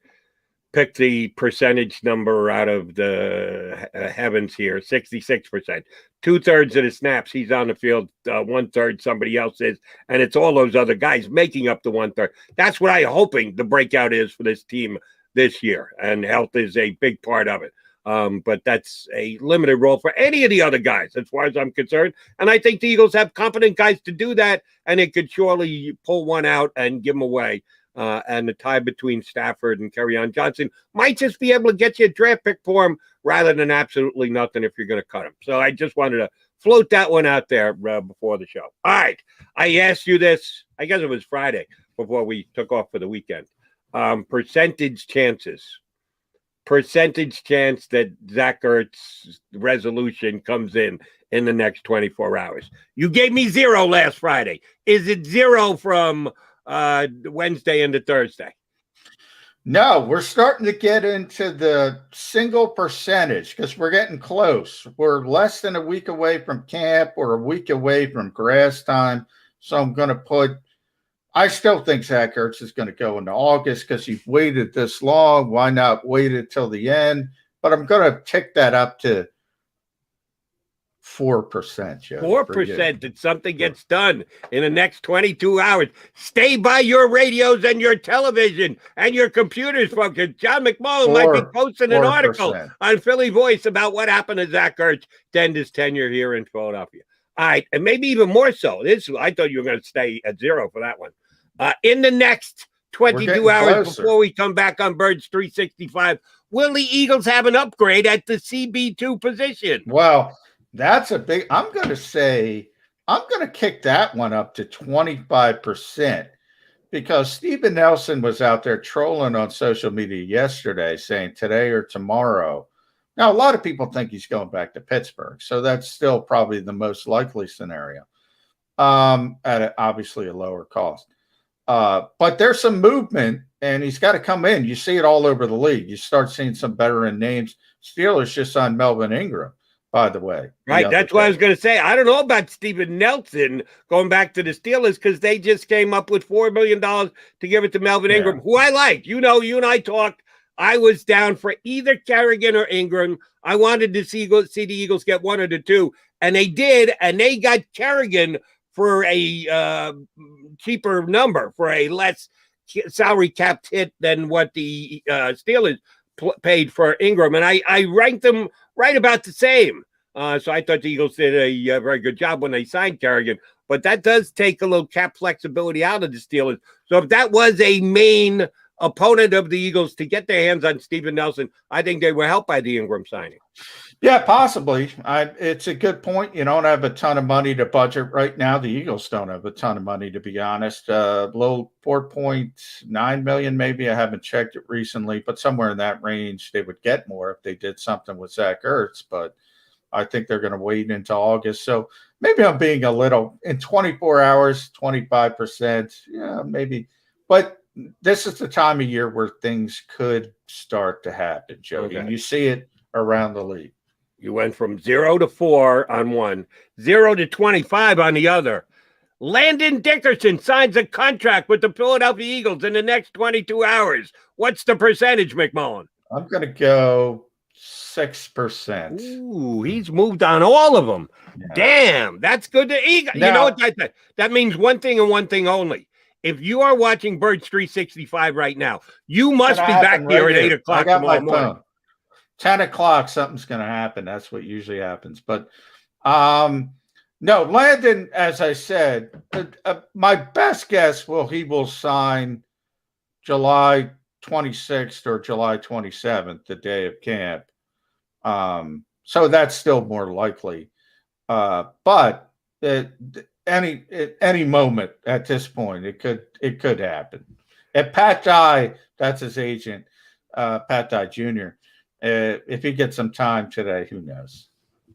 pick the percentage number out of the heavens here, 66%. 2/3 of the snaps he's on the field, 1/3 somebody else is, and it's all those other guys making up the 1/3. That's what I'm hoping the breakout is for this team this year, and health is a big part of it. But that's a limited role for any of the other guys, as far as I'm concerned. And I think the Eagles have competent guys to do that, and it could surely pull one out and give them away. And the tie between Stafford and Kerryon Johnson might just be able to get you a draft pick for him rather than absolutely nothing if you're going to cut him. So I just wanted to float that one out there before the show. All right. I asked you this, I guess it was Friday before we took off for the weekend. Percentage chance that Zach Ertz's resolution comes in the next 24 hours. You gave me 0 last Friday. Is it 0 from Wednesday into Thursday? No, we're starting to get into the single percentage because we're getting close. We're less than a week away from camp or a week away from grass time. So I'm going to I still think Zach Ertz is going to go into August because he's waited this long. Why not wait until the end? But I'm going to tick that up to 4%. Joe, 4% that something gets done in the next 22 hours. Stay by your radios and your television and your computers, folks. John McMullen might be posting an article on Philly Voice about what happened to Zach Ertz to end his tenure here in Philadelphia. All right, and maybe even more so. I thought you were going to stay at 0 for that one. In the next 22 hours before we come back on Birds 365, will the Eagles have an upgrade at the CB2 position? Well, that's a big, I'm going to kick that one up to 25% because Steven Nelson was out there trolling on social media yesterday saying today or tomorrow. Now, a lot of people think he's going back to Pittsburgh, so that's still probably the most likely scenario at obviously a lower cost. But there's some movement, and he's got to come in. You see it all over the league. You start seeing some veteran names. Steelers just signed Melvin Ingram, by the way. Right, that's what I was going to say. I don't know about Steven Nelson going back to the Steelers because they just came up with $4 million to give it to Melvin Ingram, who I like. You know, you and I talked I was down for either Kerrigan or Ingram. I wanted to see the Eagles get one of the two, and they did, and they got Kerrigan for a cheaper number, for a less salary capped hit than what the Steelers paid for Ingram, and I ranked them right about the same. So I thought the Eagles did a very good job when they signed Kerrigan, but that does take a little cap flexibility out of the Steelers. So if that was a main opponent of the Eagles to get their hands on Steven Nelson, I think they were helped by the Ingram signing. Yeah, possibly. It's a good point. You don't have a ton of money to budget right now. The Eagles don't have a ton of money, to be honest. Low $4.9 million, maybe. I haven't checked it recently, but somewhere in that range, they would get more if they did something with Zach Ertz. But I think they're going to wait until August. So maybe I'm being a little in 24 hours, 25%. Yeah, maybe. But this is the time of year where things could start to happen, Jody. Okay. You see it around the league. You went from 0 to 4 on one, 0 to 25 on the other. Landon Dickerson signs a contract with the Philadelphia Eagles in the next 22 hours. What's the percentage, McMullen? I'm going to go 6%. Ooh, he's moved on all of them. Yeah. Damn, that's good to Eagle. You know what that means? One thing and one thing only. If you are watching Birds 365 right now, you must be back here at 8 o'clock tomorrow morning. 10 o'clock, something's going to happen. That's what usually happens. But no, Landon, as I said, my best guess he will sign July 26th or July 27th, the day of camp. So that's still more likely. But any moment at this point, it could happen. And Pat Dye, that's his agent, Pat Dye Jr., if he gets some time today, who knows?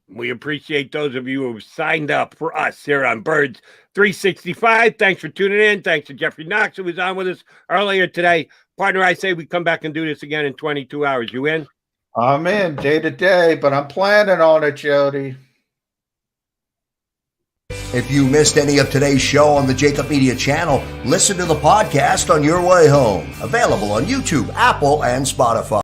We appreciate those of you who have signed up for us here on Birds 365. Thanks for tuning in. Thanks to Geoffrey Knox, who was on with us earlier today. Partner, I say we come back and do this again in 22 hours. You in? I'm in day to day, but I'm planning on it, Jody. If you missed any of today's show on the JAKIB Media channel, listen to the podcast on your way home. Available on YouTube, Apple, and Spotify.